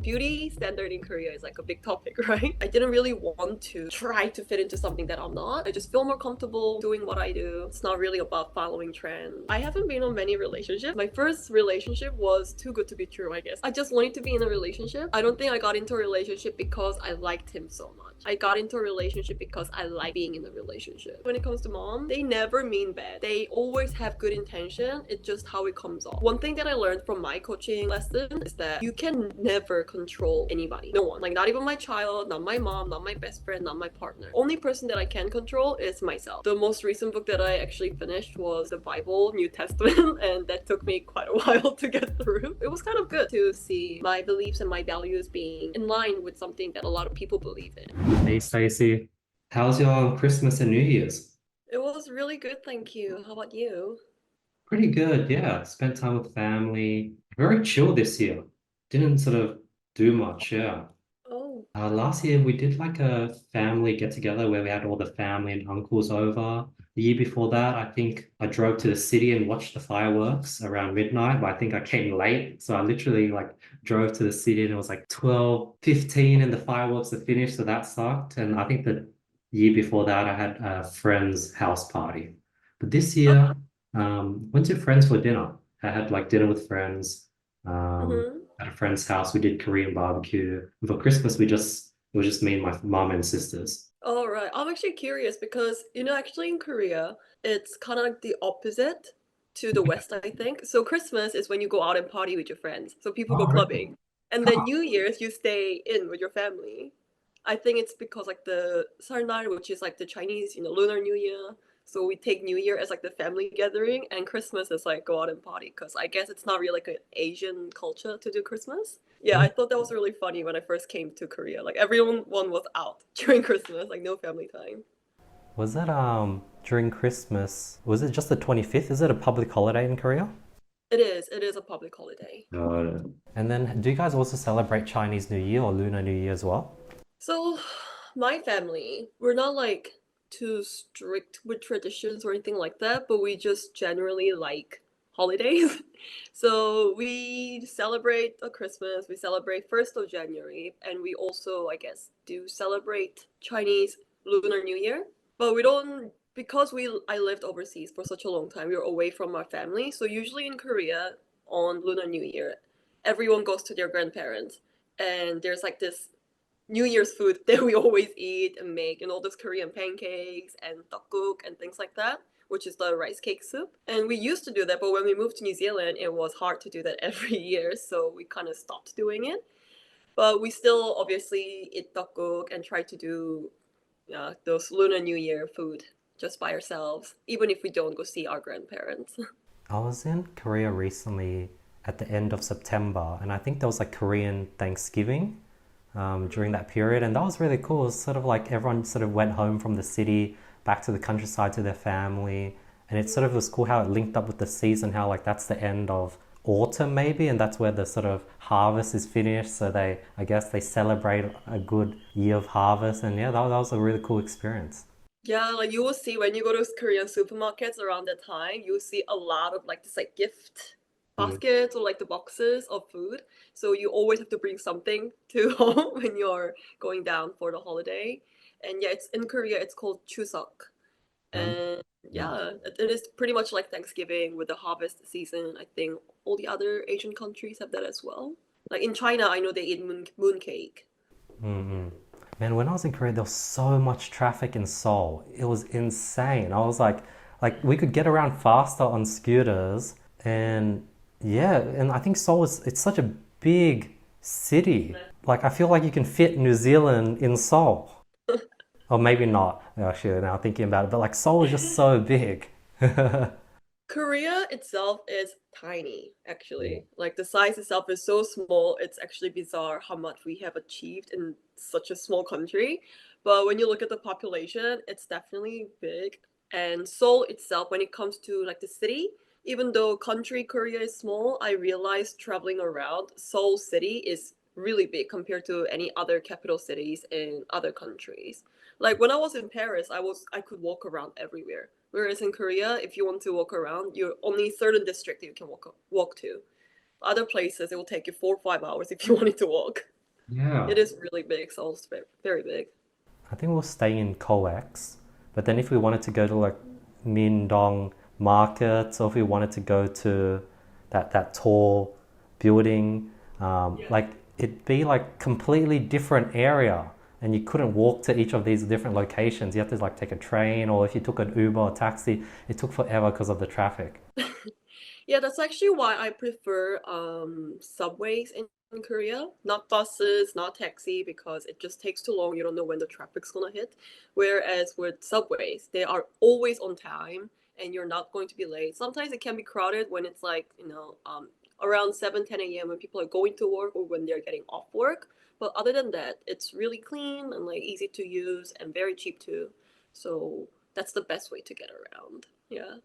Beauty standard in Korea is like a big topic, right? I didn't really want to try to fit into something that I'm not. I just feel more comfortable doing what I do. It's not really about following trends. I haven't been on many relationships. My first relationship was too good to be true, I guess. I just wanted to be in a relationship. I don't think I got into a relationship because I liked him so much. I got into a relationship because I like being in a relationship. When it comes to mom, they never mean bad. They always have good intention. It's just how it comes off. One thing that I learned from my coaching lesson is that you can never control anybody. No one. Like not even my child, not my mom, not my best friend, not my partner. Only person that I can control is myself. The most recent book that I actually finished was the Bible, New Testament, and that took me quite a while to get through. It was kind of good to see my beliefs and my values being in line with something that a lot of people believe in. Hey Stacey, how's your Christmas and New Year's? It was really good, thank you. How about you? Pretty good, yeah. Spent time with family. Very chill this year. Didn't sort of do much, yeah. Oh, Last year we did like a family get together where we had all the family and uncles over. The year before that, I think I drove to the city and watched the fireworks around midnight, but I think I came late. So I literally like drove to the city and it was like 12:15 and the fireworks had finished, so that sucked. And I think the year before that I had a friend's house party. But this year, went to friends for dinner. I had like dinner with friends. mm-hmm. At a friend's house. We did Korean barbecue. And for Christmas, it was just me and my mom and sisters. All right. I'm actually curious because, actually in Korea, it's kind of like the opposite to the West, I think. So Christmas is when you go out and party with your friends. So people go Oh, really? clubbing. And then New Year's, you stay in with your family. I think it's because like the Sarnar, which is like the Chinese, Lunar New Year. So we take New Year as like the family gathering, and Christmas is like go out and party. Because I guess it's not really like an Asian culture to do Christmas. Yeah, I thought that was really funny when I first came to Korea. Like everyone was out during Christmas, like no family time. Was it during Christmas? Was it just the 25th? Is it a public holiday in Korea? It is a public holiday. And then do you guys also celebrate Chinese New Year or Lunar New Year as well? So, my family, we're not like too strict with traditions or anything like that, but we just generally like holidays. So, we celebrate a Christmas, we celebrate 1st of January, and we also, I guess, do celebrate Chinese Lunar New Year. But we don't because we I lived overseas for such a long time. We were away from our family. So, usually in Korea on Lunar New Year, everyone goes to their grandparents and there's like this New Year's food that we always eat and make, and all those Korean pancakes and tteokguk and things like that, which is the rice cake soup. And we used to do that, but when we moved to New Zealand, it was hard to do that every year, so we kind of stopped doing it. But we still obviously eat tteokguk and try to do those Lunar New Year food just by ourselves, even if we don't go see our grandparents. I was in Korea recently at the end of September, and I think there was like Korean Thanksgiving during that period, and that was really cool. It was sort of like everyone sort of went home from the city back to the countryside to their family, and it sort of was cool how it linked up with the season, how like that's the end of autumn maybe, and that's where the sort of harvest is finished. So I guess they celebrate a good year of harvest, and yeah, that was a really cool experience. Yeah, like you will see when you go to Korean supermarkets around that time, you will see a lot of like this like gift Mm. baskets or like the boxes of food. So you always have to bring something to home when you're going down for the holiday. And yeah, it's in Korea, it's called Chuseok. And yeah, it is pretty much like Thanksgiving with the harvest season. I think all the other Asian countries have that as well. Like in China, I know they eat moon cake. Mm-mm. Man, when I was in Korea, there was so much traffic in Seoul. It was insane. I was like we could get around faster on scooters, and yeah, and I think Seoul is it's such a big city. Like I feel like you can fit New Zealand in Seoul, or maybe not. Actually, now thinking about it, but like Seoul is just so big. Korea itself is tiny, actually. Like the size itself is so small, it's actually bizarre how much we have achieved in such a small country. But when you look at the population, it's definitely big. And Seoul itself, when it comes to like the city, even though country Korea is small, I realized traveling around, Seoul city is really big compared to any other capital cities in other countries. Like when I was in Paris, I could walk around everywhere. Whereas in Korea, if you want to walk around, you're only certain district you can walk to. Other places, it will take you 4 or 5 hours if you wanted to walk. Yeah. It is really big, so it's very, very big. I think we'll stay in COEX, but then if we wanted to go to like Mindong markets, or if we wanted to go to that tall building, like it'd be like completely different area, and you couldn't walk to each of these different locations. You have to like take a train, or if you took an Uber or taxi, it took forever because of the traffic. Yeah, that's actually why I prefer subways in Korea, not buses, not taxi, because it just takes too long. You don't know when the traffic's gonna hit. Whereas with subways, they are always on time and you're not going to be late. Sometimes it can be crowded when it's like, around 7, 10 a.m. when people are going to work or when they're getting off work. But other than that, it's really clean and like easy to use and very cheap too. So that's the best way to get around. Yeah.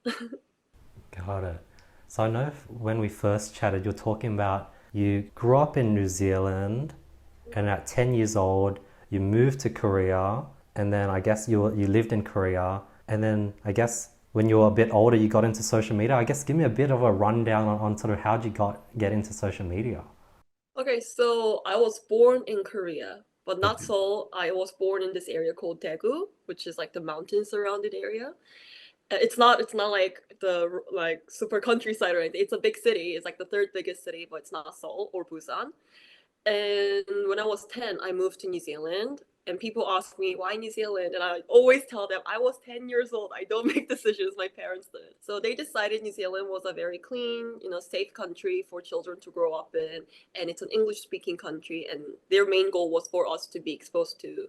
Got it. So I know when we first chatted, you're talking about you grew up in New Zealand, and at 10 years old, you moved to Korea, and then I guess you lived in Korea, and then I guess when you were a bit older, you got into social media. I guess give me a bit of a rundown on sort of how'd you get into social media. Okay, so I was born in Korea, but not Okay. Seoul. I was born in this area called Daegu, which is like the mountain surrounded area. It's not like the like super countryside or anything. It's a big city. It's like the third biggest city, but it's not Seoul or Busan. And when I was 10, I moved to New Zealand. And people ask me, why New Zealand? And I always tell them, I was 10 years old. I don't make decisions, my parents did. So they decided New Zealand was a very clean, safe country for children to grow up in. And it's an English speaking country. And their main goal was for us to be exposed to,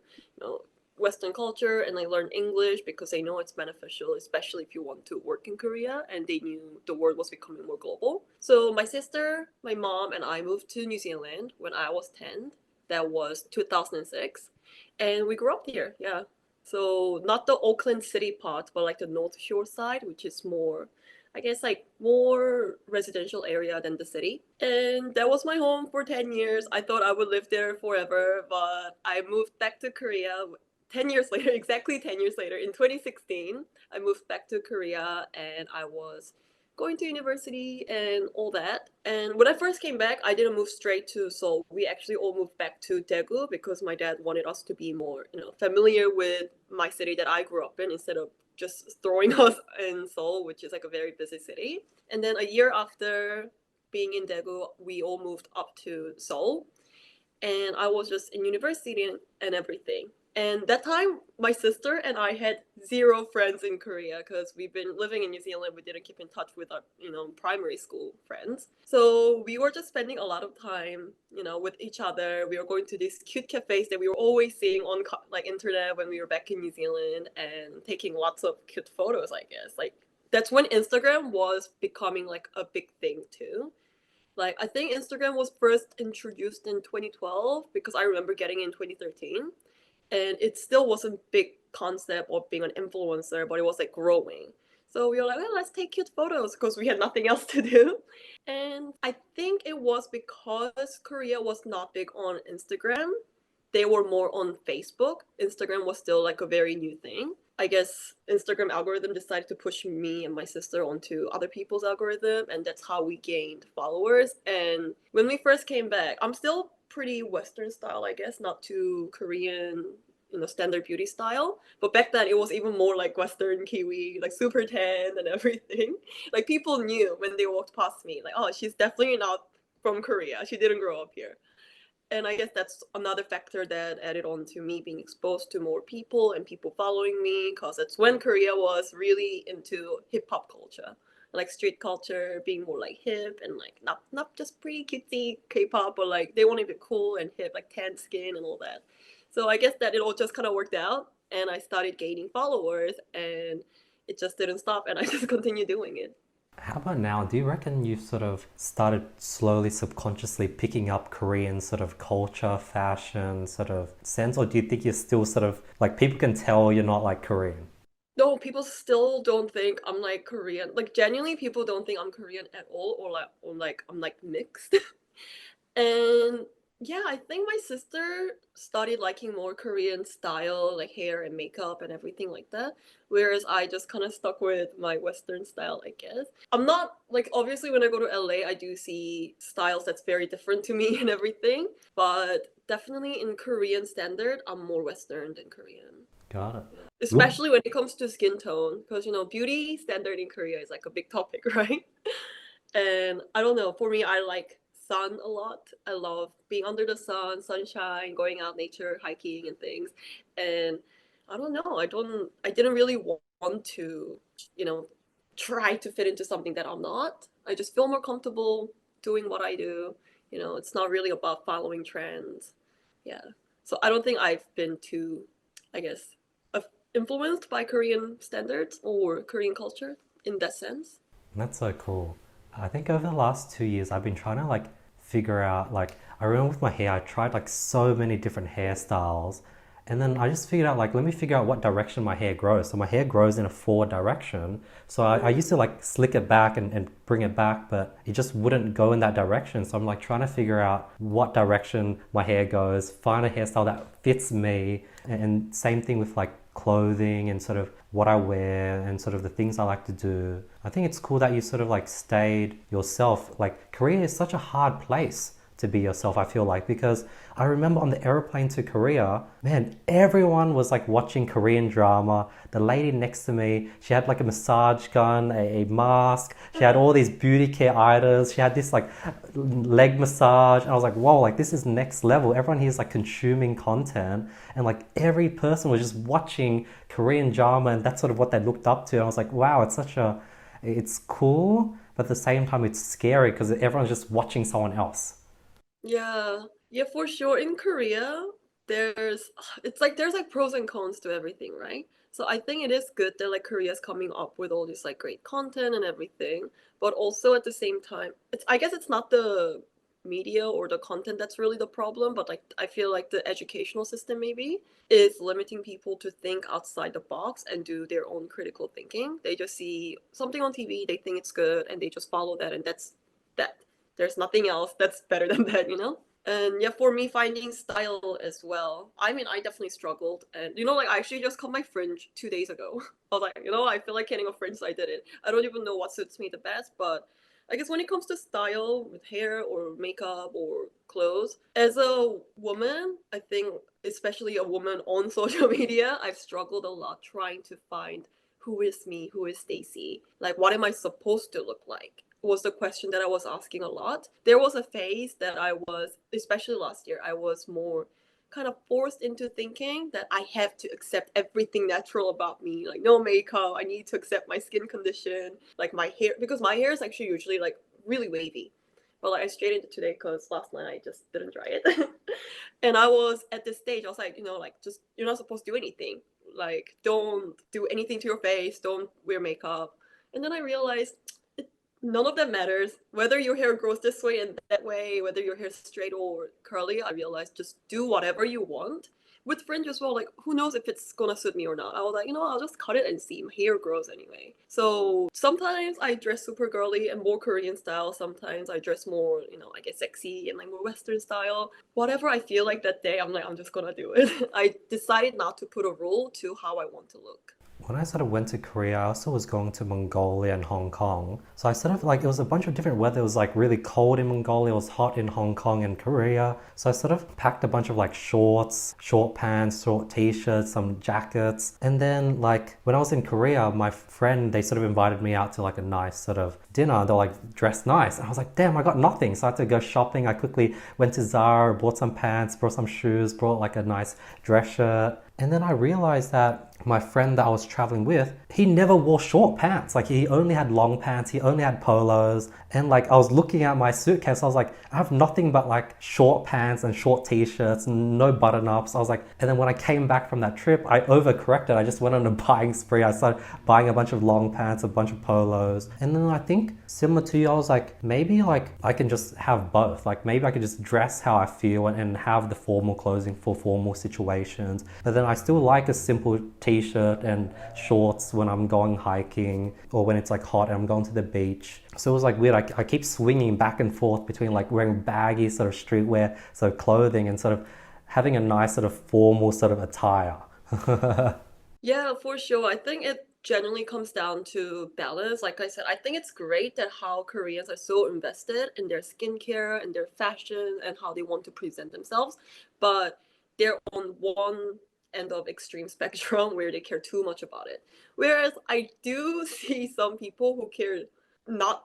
Western culture and like learn English because they know it's beneficial, especially if you want to work in Korea. And they knew the world was becoming more global. So my sister, my mom, and I moved to New Zealand when I was 10. That was 2006, and we grew up here. Yeah. So not the Auckland City part, but like the North Shore side, which is more, I guess, like more residential area than the city. And that was my home for 10 years. I thought I would live there forever, but I moved back to Korea 10 years later, exactly 10 years later, in 2016. I moved back to Korea and I was going to university and all that. And when I first came back, I didn't move straight to Seoul. We actually all moved back to Daegu because my dad wanted us to be more, familiar with my city that I grew up in instead of just throwing us in Seoul, which is like a very busy city. And then a year after being in Daegu, we all moved up to Seoul, and I was just in university and everything. And that time, my sister and I had zero friends in Korea because we've been living in New Zealand. We didn't keep in touch with our, primary school friends. So we were just spending a lot of time, with each other. We were going to these cute cafes that we were always seeing on like internet when we were back in New Zealand and taking lots of cute photos, I guess. Like that's when Instagram was becoming like a big thing too. Like I think Instagram was first introduced in 2012 because I remember getting it in 2013, and it still wasn't big concept of being an influencer, but it was like growing. So we were like, well, let's take cute photos because we had nothing else to do. And I think it was because Korea was not big on Instagram. They were more on Facebook. Instagram was still like a very new thing. I guess Instagram algorithm decided to push me and my sister onto other people's algorithm, and that's how we gained followers. And when we first came back, I'm still pretty Western style, I guess, not too Korean, standard beauty style. But back then, it was even more like Western Kiwi, like super tan and everything. Like people knew when they walked past me, like, oh, she's definitely not from Korea. She didn't grow up here. And I guess that's another factor that added on to me being exposed to more people and people following me, because it's when Korea was really into hip hop culture, like street culture, being more like hip and like not just pretty cutesy K-pop, but like they want to be cool and hip, like tan skin and all that. So I guess that it all just kind of worked out, and I started gaining followers, and it just didn't stop, and I just continued doing it. How about now? Do you reckon you've sort of started slowly, subconsciously picking up Korean sort of culture, fashion, sort of sense, or do you think you're still sort of like people can tell you're not like Korean? No, people still don't think I'm like Korean. Like genuinely, people don't think I'm Korean at all, or like I'm like mixed. And Yeah, I think my sister started liking more Korean style, like hair and makeup and everything like that. Whereas I just kind of stuck with my Western style, I guess. I'm not like obviously when I go to LA, I do see styles that's very different to me and everything. But definitely in Korean standard, I'm more Western than Korean. Got it. Whoop. Especially when it comes to skin tone, because beauty standard in Korea is like a big topic, right? And I don't know, for me, I like sun a lot. I love being under the sun, sunshine, going out nature, hiking and things. And I don't know, I didn't really want to, you know, try to fit into something that I'm not. I just feel more comfortable doing what I do. It's not really about following trends. Yeah. So I don't think I've been too, I guess, influenced by Korean standards or Korean culture in that sense. That's so cool. I think over the last 2 years, I've been trying to like figure out, like, I remember with my hair, I tried like so many different hairstyles. And then I just figured out, like, let me figure out what direction my hair grows. So my hair grows in a forward direction. So I used to like slick it back and bring it back, but it just wouldn't go in that direction. So I'm like trying to figure out what direction my hair goes, find a hairstyle that fits me. And same thing with like clothing and sort of what I wear and sort of the things I like to do. I think it's cool that you sort of like stayed yourself. Like Korea is such a hard place to be yourself, I feel like, because I remember on the airplane to Korea, man, everyone was like watching Korean drama. The lady next to me, she had like a massage gun, a mask, she had all these beauty care items, she had this like leg massage, and I was like, whoa, like this is next level. Everyone here is like consuming content, and like every person was just watching Korean drama, and that's sort of what they looked up to. And I was like, wow, it's cool, but at the same time it's scary because everyone's just watching someone else. Yeah. Yeah, for sure. In Korea, there's it's like there's like pros and cons to everything, right? So I think it is good that like Korea's coming up with all this like great content and everything, but also at the same time, I guess it's not the media or the content that's really the problem, but like I feel like the educational system maybe is limiting people to think outside the box and do their own critical thinking. They just see something on TV, they think it's good, and they just follow that, and that's that. There's nothing else that's better than that. And yeah, for me, finding style as well. I mean, I definitely struggled. And, like, I actually just cut my fringe 2 days ago. I was like, I feel like getting a fringe, so I did it. I don't even know what suits me the best, but I guess when it comes to style with hair or makeup or clothes, as a woman, I think, especially a woman on social media, I've struggled a lot trying to find who is me, who is Stacey, like what am I supposed to look like? Was the question that I was asking a lot. There was a phase that I was, especially last year, I was more kind of forced into thinking that I have to accept everything natural about me, like no makeup. I need to accept my skin condition, like my hair, because my hair is actually usually like really wavy. But like I straightened it today because last night I just didn't dry it. And I was at this stage, I was like, like just you're not supposed to do anything. Like don't do anything to your face, don't wear makeup. And then I realized none of that matters. Whether your hair grows this way and that way, whether your hair's straight or curly, I realized just do whatever you want. With fringe as well, like who knows if it's gonna suit me or not. I was like, I'll just cut it and see. My hair grows anyway. So sometimes I dress super girly and more Korean style. Sometimes I dress more, I get sexy and like more Western style. Whatever I feel like that day, I'm like, I'm just gonna do it. I decided not to put a rule to how I want to look. When I sort of went to Korea, I also was going to Mongolia and Hong Kong. So I sort of like, it was a bunch of different weather. It was like really cold in Mongolia, it was hot in Hong Kong and Korea. So I sort of packed a bunch of like shorts, short pants, short t-shirts, some jackets. And then like when I was in Korea, my friend, they sort of invited me out to like a nice sort of dinner. They're like dressed nice. And I was like, damn, I got nothing. So I had to go shopping. I quickly went to Zara, bought some pants, brought some shoes, brought like a nice dress shirt. And then I realized that my friend that I was traveling with, he never wore short pants. Like he only had long pants, he only had polos. And like I was looking at my suitcase, I was like, I have nothing but like short pants and short t-shirts, no button-ups. I was like, and then when I came back from that trip, I overcorrected. I just went on a buying spree. I started buying a bunch of long pants, a bunch of polos. And then I think similar to you, I was like, maybe like I can just have both. Like maybe I could just dress how I feel and have the formal clothing for formal situations. But then I still like a simple t-shirt and shorts when I'm going hiking or when it's like hot and I'm going to the beach. So it was like weird. I keep swinging back and forth between like wearing baggy sort of streetwear sort of clothing and sort of having a nice sort of formal sort of attire. Yeah, for sure. I think it generally comes down to balance. Like I said, I think it's great that how Koreans are so invested in their skincare and their fashion and how they want to present themselves, but they're on one end of extreme spectrum where they care too much about it. Whereas I do see some people who care not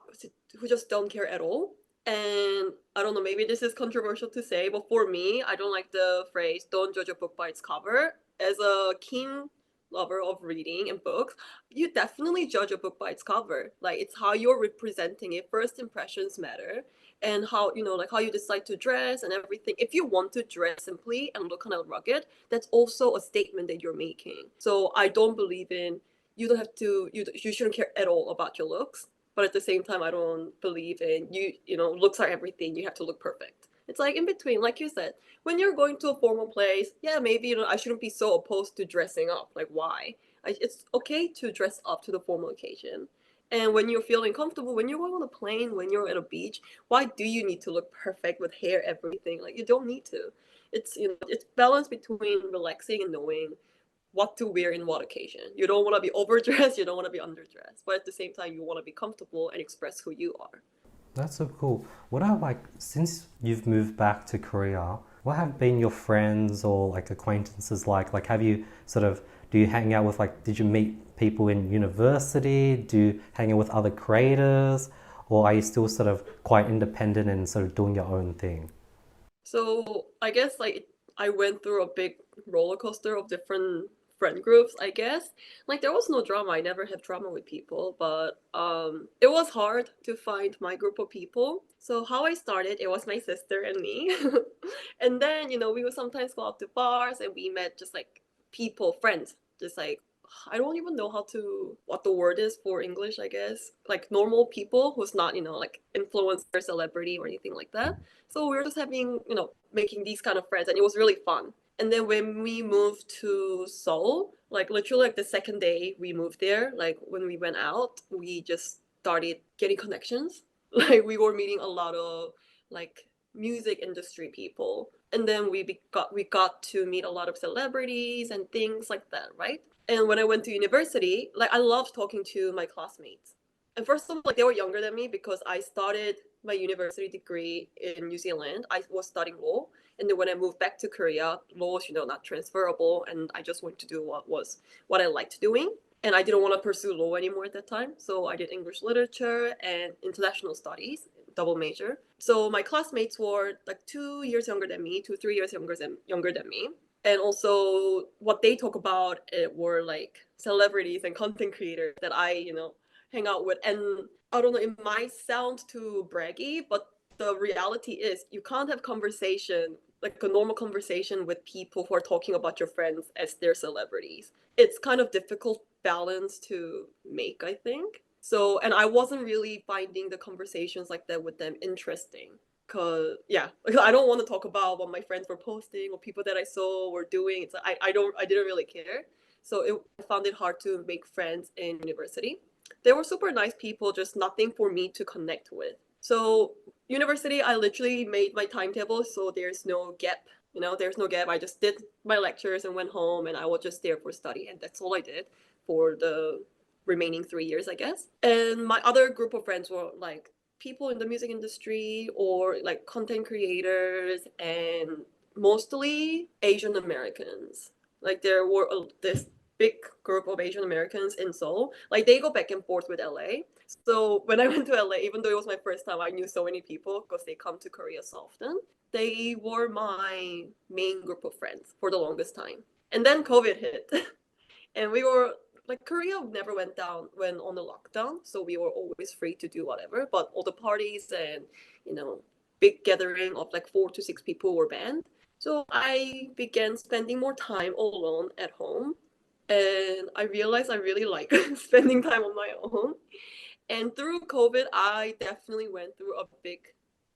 who just don't care at all. And I don't know, maybe this is controversial to say, but for me, I don't like the phrase "don't judge a book by its cover." As a keen lover of reading and books, you definitely judge a book by its cover. Like it's how you're representing it. First impressions matter, and how like how you decide to dress and everything. If you want to dress simply and look kind of rugged, that's also a statement that you're making. So I don't believe in you don't have to you shouldn't care at all about your looks. But at the same time, I don't believe in looks are everything. You have to look perfect. It's like in between, like you said, when you're going to a formal place, yeah, maybe I shouldn't be so opposed to dressing up. Like why? It's okay to dress up to the formal occasion. And when you're feeling comfortable, when you're going on a plane, when you're at a beach, why do you need to look perfect with hair, everything? Like you don't need to. It's balance between relaxing and knowing what to wear in what occasion. You don't want to be overdressed, you don't want to be underdressed, but at the same time, you want to be comfortable and express who you are. That's so cool. What are like, since you've moved back to Korea, what have been your friends or like acquaintances like? Like, have you sort of, do you hang out with like, did you meet people in university? Do you hang out with other creators? Or are you still sort of quite independent and sort of doing your own thing? So I guess like I went through a big roller coaster of different friend groups, I guess. Like there was no drama. I never had drama with people, but it was hard to find my group of people. So how I started, it was my sister and me. And then, we would sometimes go out to bars and we met just like people, friends, just like I don't even know what the word is for English, I guess. Like normal people who's not, like influencer, celebrity or anything like that. So we were just having, making these kind of friends, and it was really fun. And then when we moved to Seoul, like literally like the second day we moved there, like when we went out, we just started getting connections. Like we were meeting a lot of like music industry people. And then we got to meet a lot of celebrities and things like that, right? And when I went to university, like I loved talking to my classmates. And first of all, like they were younger than me because I started my university degree in New Zealand. I was studying law, and then when I moved back to Korea, law is not transferable, and I just wanted to do what I liked doing, and I didn't want to pursue law anymore at that time. So I did English literature and international studies, double major. So my classmates were like 2 years younger than me, 2 3 years younger than me, and also what they talk about were like celebrities and content creators that I hang out with. And I don't know, it might sound too braggy, but the reality is you can't have conversation like a normal conversation with people who are talking about your friends as their celebrities. It's kind of difficult balance to make, I think. So, and I wasn't really finding the conversations like that with them interesting. Cause yeah, like, I don't want to talk about what my friends were posting or people that I saw were doing. It's I didn't really care. So I found it hard to make friends in university. They were super nice people, just nothing for me to connect with. So university, I literally made my timetable so there's no gap. There's no gap. I just did my lectures and went home, and I was just there for study, and that's all I did for the remaining 3 years, I guess. And my other group of friends were like people in the music industry or like content creators, and mostly Asian Americans. Like there were this big group of Asian Americans in Seoul. Like they go back and forth with LA. So when I went to LA, even though it was my first time, I knew so many people because they come to Korea so often. They were my main group of friends for the longest time. And then COVID hit. And we were like Korea never went on the lockdown, so we were always free to do whatever. But all the parties and you know big gathering of like 4 to 6 people were banned. So I began spending more time alone at home, and I realized I really like spending time on my own. And through COVID, I definitely went through a big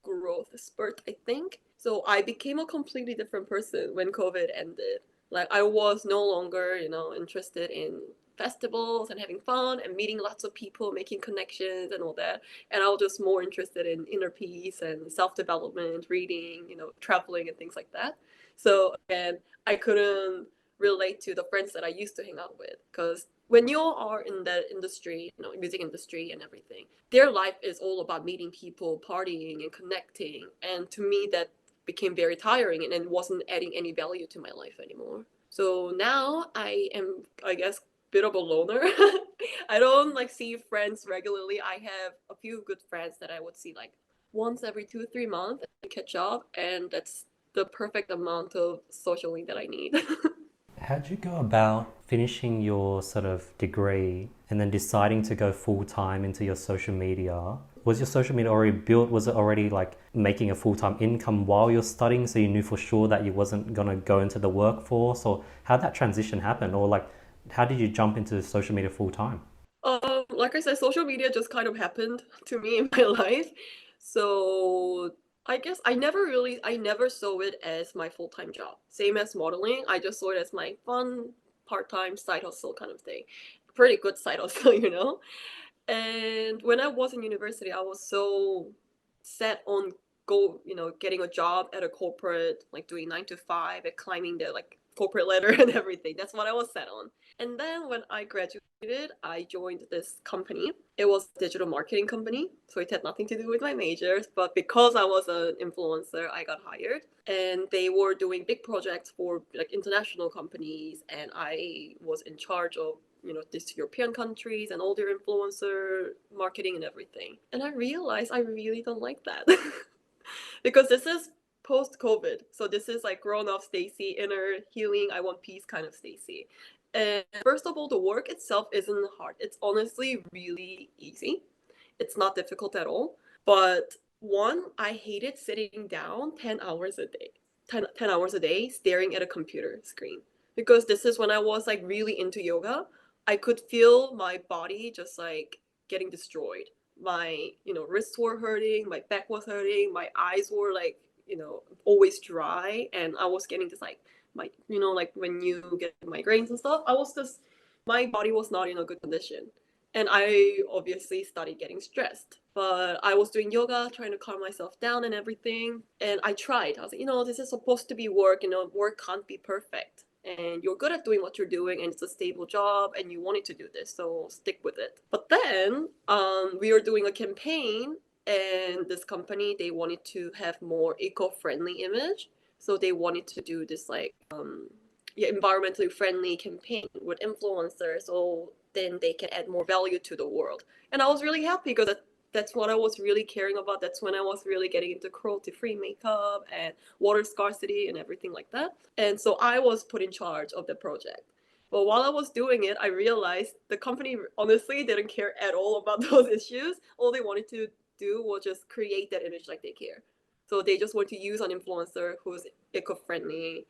growth spurt, I think. So I became a completely different person when COVID ended. Like I was no longer, interested in festivals and having fun and meeting lots of people, making connections and all that. And I was just more interested in inner peace and self-development, reading, traveling and things like that. So again, I couldn't relate to the friends that I used to hang out with because when you are in that industry, music industry and everything, their life is all about meeting people, partying and connecting. And to me, that became very tiring and it wasn't adding any value to my life anymore. So now I am, I guess, bit of a loner. I don't like see friends regularly. I have a few good friends that I would see like once every 2 3 months and catch up, and that's the perfect amount of socialing that I need. How'd you go about finishing your sort of degree and then deciding to go full time into your social media? Was your social media already built? Was it already like making a full time income while you're studying so you knew for sure that you wasn't gonna go into the workforce? Or how that transition happen? Or like how did you jump into social media full time? Like I said, social media just kind of happened to me in my life. So I guess I never saw it as my full-time job. Same as modeling. I just saw it as my fun part-time side hustle kind of thing. Pretty good side hustle, And when I was in university, I was so set on getting a job at a corporate, like doing 9 to 5 and climbing the like corporate ladder and everything. That's what I was set on. And then when I graduated, I joined this company. It was a digital marketing company, so it had nothing to do with my majors. But because I was an influencer, I got hired, and they were doing big projects for like international companies, and I was in charge of these European countries and all their influencer marketing and everything. And I realized I really don't like that because this is post COVID. So this is like grown up Stacey, inner healing, I want peace kind of Stacey. And first of all, the work itself isn't hard. It's honestly really easy. It's not difficult at all. But one, I hated sitting down 10 hours a day, 10 hours a day staring at a computer screen. Because this is when I was like really into yoga. I could feel my body just like getting destroyed. My, wrists were hurting, my back was hurting, my eyes were like, always dry. And I was getting this like, like when you get migraines and stuff, my body was not in a good condition. And I obviously started getting stressed. But I was doing yoga, trying to calm myself down and everything. And I tried. I was like, this is supposed to be work. Work can't be perfect. And you're good at doing what you're doing, and it's a stable job, and you wanted to do this, so stick with it. But then we were doing a campaign, and this company, they wanted to have more eco-friendly image. So they wanted to do this like yeah, environmentally friendly campaign with influencers so then they can add more value to the world. And I was really happy because that's what I was really caring about. That's when I was really getting into cruelty free makeup and water scarcity and everything like that. And so I was put in charge of the project. But while I was doing it, I realized the company honestly didn't care at all about those issues. All they wanted to do was just create that image like they care. So they just want to use an influencer who's eco-friendly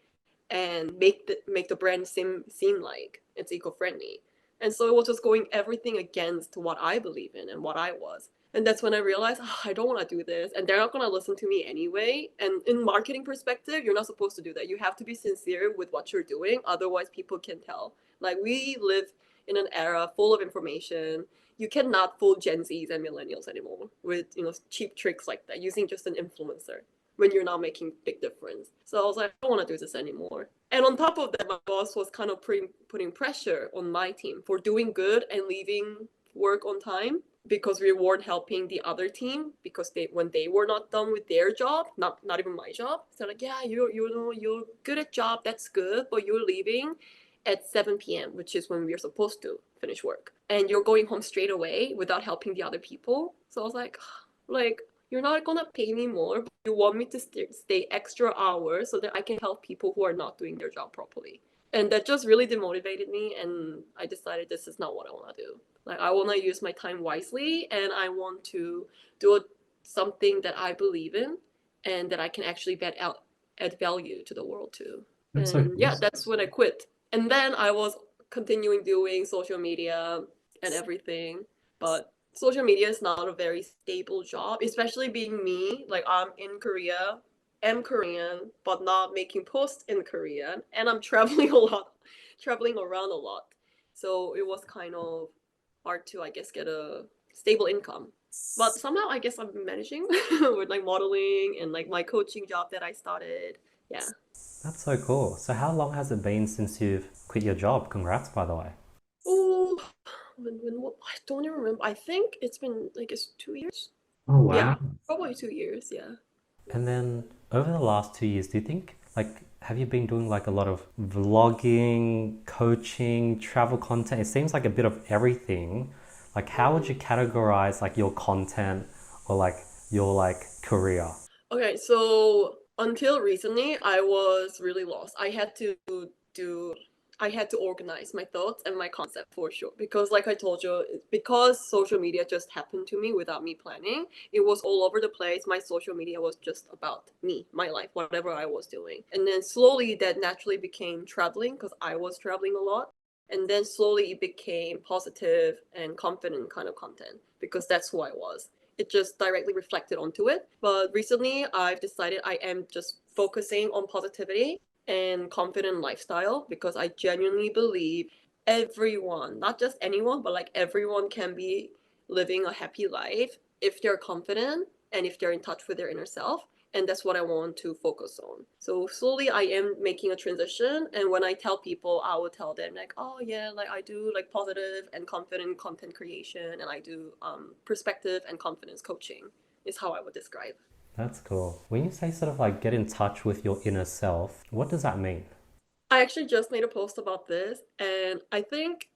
and make the brand seem like it's eco-friendly. And so it was just going everything against what I believe in and what I was. And that's when I realized, I don't want to do this. And they're not going to listen to me anyway. And in marketing perspective, you're not supposed to do that. You have to be sincere with what you're doing. Otherwise, people can tell. Like, we live in an era full of information. You cannot fool Gen Zs and millennials anymore with, cheap tricks like that, using just an influencer when you're not making big difference. So I was like, I don't want to do this anymore. And on top of that, my boss was kind of putting pressure on my team for doing good and leaving work on time because we weren't helping the other team because when they were not done with their job, not even my job. So like, yeah, you're good at job, that's good, but you're leaving at 7 p.m., which is when we're supposed to finish work. And you're going home straight away without helping the other people. So I was like, you're not gonna pay me more, but you want me to stay extra hours so that I can help people who are not doing their job properly. And that just really demotivated me, and I decided this is not what I want to do. Like, I want to use my time wisely, and I want to do something that I believe in and that I can actually add value to the world too. That's so And cool. yeah, that's when I quit. And then I was continuing doing social media and everything, but social media is not a very stable job, especially being me. Like, I'm in Korea am Korean, but not making posts in Korean, and I'm traveling a lot, traveling around a lot. So it was kind of hard to, I guess, get a stable income. But somehow, I guess I'm managing with like modeling and like my coaching job that I started. Yeah. That's so cool. So how long has it been since you've quit your job? Congrats, by the way. Oh, I don't even remember. I think it's been, I guess, 2 years. Oh, Yeah, wow. probably 2 years. Yeah. And then over the last 2 years, do you think, like, have you been doing like a lot of vlogging, coaching, travel content? It seems like a bit of everything. Like, how would you categorize like your content or like your like career? Okay, so until recently, I was really lost. Do, I had to organize my thoughts and my concept for sure. Because, like I told you, because social media just happened to me without me planning, it was all over the place. My social media was just about me, my life, whatever I was doing. And then slowly that naturally became traveling because I was traveling a lot. And then slowly it became positive and confident kind of content because that's who I was. It just directly reflected onto it. But recently, I've decided I am just focusing on positivity and confident lifestyle because I genuinely believe everyone, not just anyone, but like everyone can be living a happy life if they're confident and if they're in touch with their inner self. And that's what I want to focus on. So slowly I am making a transition. And when I tell people, I will tell them like, oh yeah, like I do like positive and confident content creation, and I do perspective and confidence coaching is how I would describe. That's cool. When you say sort of like get in touch with your inner self, what does that mean? I actually just made a post about this, and I think,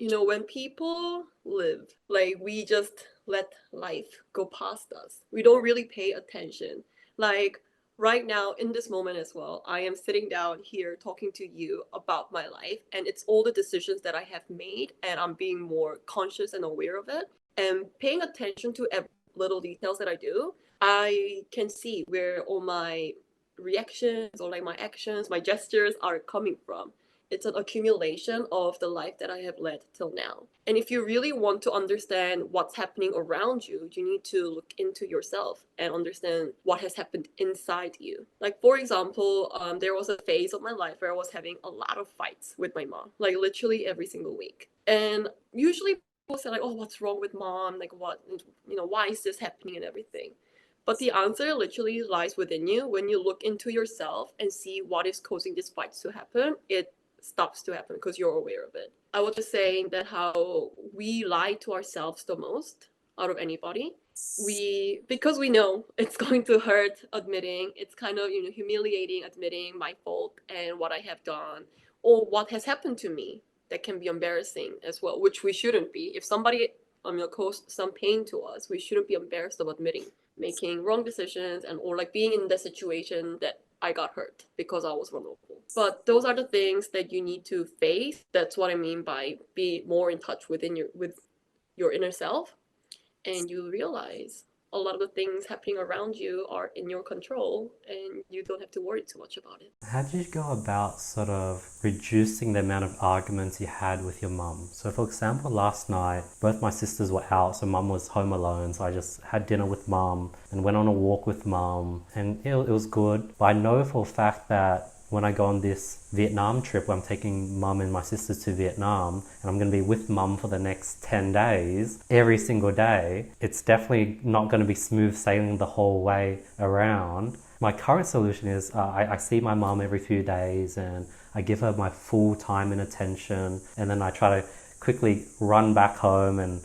when people live, like we just let life go past us, we don't really pay attention. Like right now, in this moment as well, I am sitting down here talking to you about my life, and it's all the decisions that I have made, and I'm being more conscious and aware of it, and paying attention to every little details that I do. I can see where all my reactions or like my actions, my gestures are coming from. It's an accumulation of the life that I have led till now. And if you really want to understand what's happening around you, you need to look into yourself and understand what has happened inside you. Like, for example, there was a phase of my life where I was having a lot of fights with my mom, like literally every single week. And usually people say, like, oh, what's wrong with mom? Like, what, why is this happening and everything? But the answer literally lies within you. When you look into yourself and see what is causing these fights to happen, it stops to happen because you're aware of it. I was just saying that how we lie to ourselves the most out of anybody. Because we know it's going to hurt admitting, it's kind of, humiliating admitting my fault and what I have done or what has happened to me that can be embarrassing as well, which we shouldn't be. If somebody caused some pain to us, we shouldn't be embarrassed of admitting making wrong decisions and or like being in the situation that I got hurt because I was vulnerable. But those are the things that you need to face. That's what I mean by be more in touch with your inner self, and you realize a lot of the things happening around you are in your control and you don't have to worry too much about it. How did you go about sort of reducing the amount of arguments you had with your mum? So, for example, last night, both my sisters were out, so mum was home alone. So I just had dinner with mum and went on a walk with mum, and it was good. But I know for a fact that when I go on this Vietnam trip where I'm taking mum and my sisters to Vietnam and I'm going to be with mum for the next 10 days, every single day, it's definitely not going to be smooth sailing the whole way around. My current solution is I see my mum every few days and I give her my full time and attention, and then I try to quickly run back home and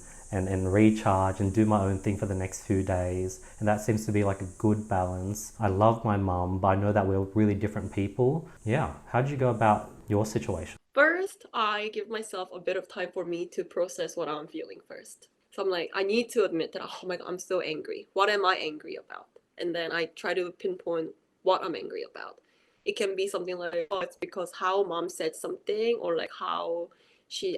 recharge and do my own thing for the next few days. And that seems to be like a good balance. I love my mum, but I know that we're really different people. Yeah. How did you go about your situation? First, I give myself a bit of time for me to process what I'm feeling first. So I'm like, I need to admit that, oh my God, I'm so angry. What am I angry about? And then I try to pinpoint what I'm angry about. It can be something like, oh, it's because how mom said something, or like how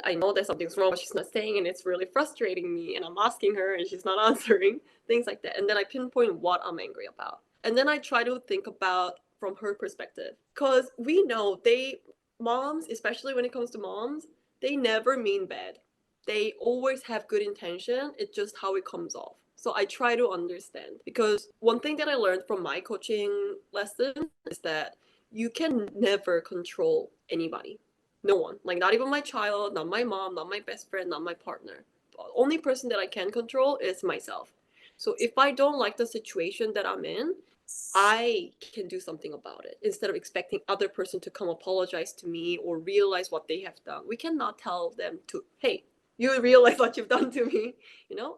I know that something's wrong, but she's not saying, and it's really frustrating me, and I'm asking her and she's not answering, things like that. And then I pinpoint what I'm angry about. And then I try to think about from her perspective. Because we know moms, especially when it comes to moms, they never mean bad. They always have good intention. It's just how it comes off. So I try to understand, because one thing that I learned from my coaching lesson is that you can never control anybody. No one. Like, not even my child, not my mom, not my best friend, not my partner. The only person that I can control is myself. So if I don't like the situation that I'm in, I can do something about it instead of expecting other person to come apologize to me or realize what they have done. We cannot tell them to, hey, you realize what you've done to me.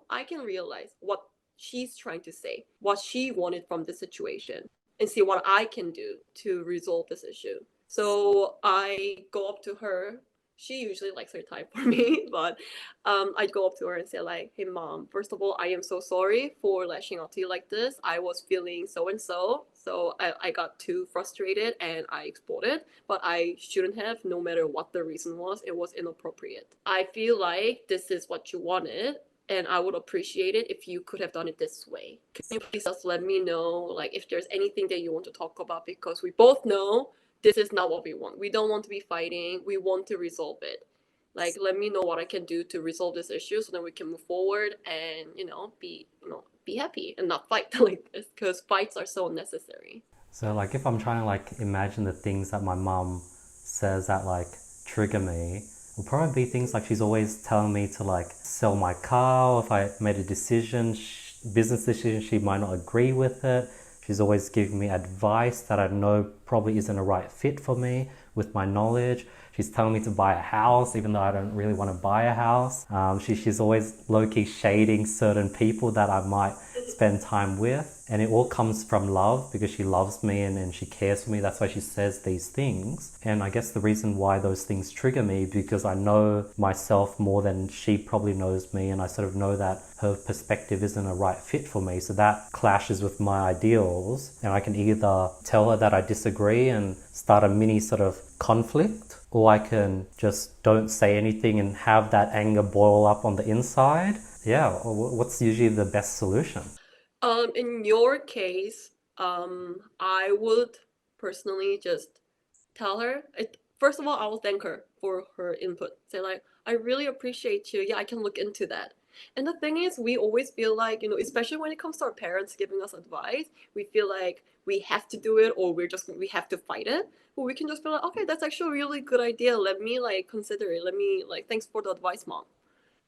I can realize what she's trying to say, what she wanted from the situation, and see what I can do to resolve this issue. So I go up to her. She usually likes her time for me, but I'd go up to her and say like, "Hey, mom. First of all, I am so sorry for lashing out to you like this. I was feeling so and so, so I got too frustrated and I exploded. But I shouldn't have. No matter what the reason was, it was inappropriate. I feel like this is what you wanted, and I would appreciate it if you could have done it this way. Can you please just let me know, like, if there's anything that you want to talk about, because we both know this is not what we want. We don't want to be fighting. We want to resolve it. Like, let me know what I can do to resolve this issue so then we can move forward and, be happy and not fight like this, because fights are so unnecessary." So like if I'm trying to like imagine the things that my mum says that like trigger me, will probably be things like she's always telling me to like sell my car, or if I made a decision, business decision, she might not agree with it. She's always giving me advice that I know probably isn't a right fit for me with my knowledge. She's telling me to buy a house even though I don't really want to buy a house. She's always low-key shading certain people that I might spend time with. And it all comes from love, because she loves me and she cares for me. That's why she says these things. And I guess the reason why those things trigger me, because I know myself more than she probably knows me, and I sort of know that her perspective isn't a right fit for me. So that clashes with my ideals, and I can either tell her that I disagree and start a mini sort of conflict, or I can just don't say anything and have that anger boil up on the inside. Yeah, what's usually the best solution? In your case, I would personally just tell her. First of all, I will thank her for her input. Say like, I really appreciate you. Yeah, I can look into that. And the thing is, we always feel like, especially when it comes to our parents giving us advice, we feel like we have to do it, or we have to fight it. But we can just be like, okay, that's actually a really good idea. Let me like consider it. Let me like, thanks for the advice, mom.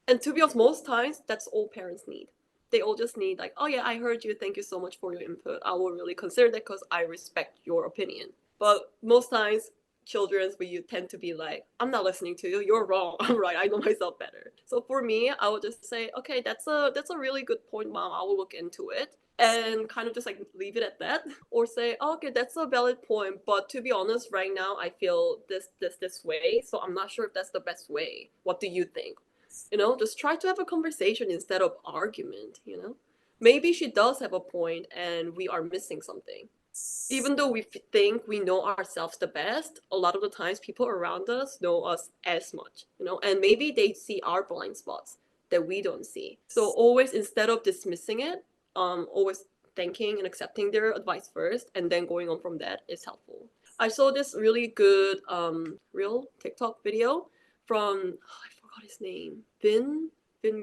And to be honest, most times that's all parents need. They all just need like, oh yeah, I heard you. Thank you so much for your input. I will really consider that because I respect your opinion. But most times, children's we tend to be like, I'm not listening to you. You're wrong. I'm right. I know myself better. So for me, I would just say, okay, that's a really good point, mom. I will look into it. And kind of just like leave it at that, or say, oh, okay, that's a valid point, but to be honest, right now I feel this way, so I'm not sure if that's the best way. What do you think? Just try to have a conversation instead of argument. Maybe she does have a point and we are missing something. Even though we think we know ourselves the best, a lot of the times people around us know us as much, and maybe they see our blind spots that we don't see. So always, instead of dismissing it, always thanking and accepting their advice first, and then going on from that is helpful. I saw this really good real TikTok video from, I forgot his name, Vin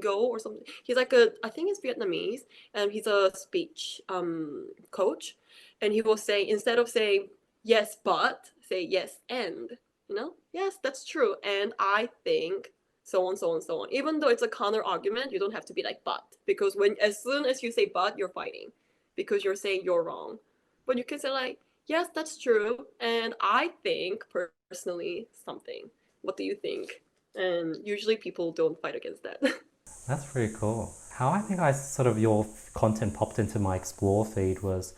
Go or something. He's like I think he's Vietnamese, and he's a speech coach, and he will say, instead of saying yes but, say yes and. Yes, that's true, and I think so on, so on, so on. Even though it's a counter argument, you don't have to be like but, because as soon as you say but, you're fighting, because you're saying you're wrong. But you can say like, yes, that's true, and I think personally something. What do you think? And usually people don't fight against that. That's pretty cool. How I think your content popped into my explore feed was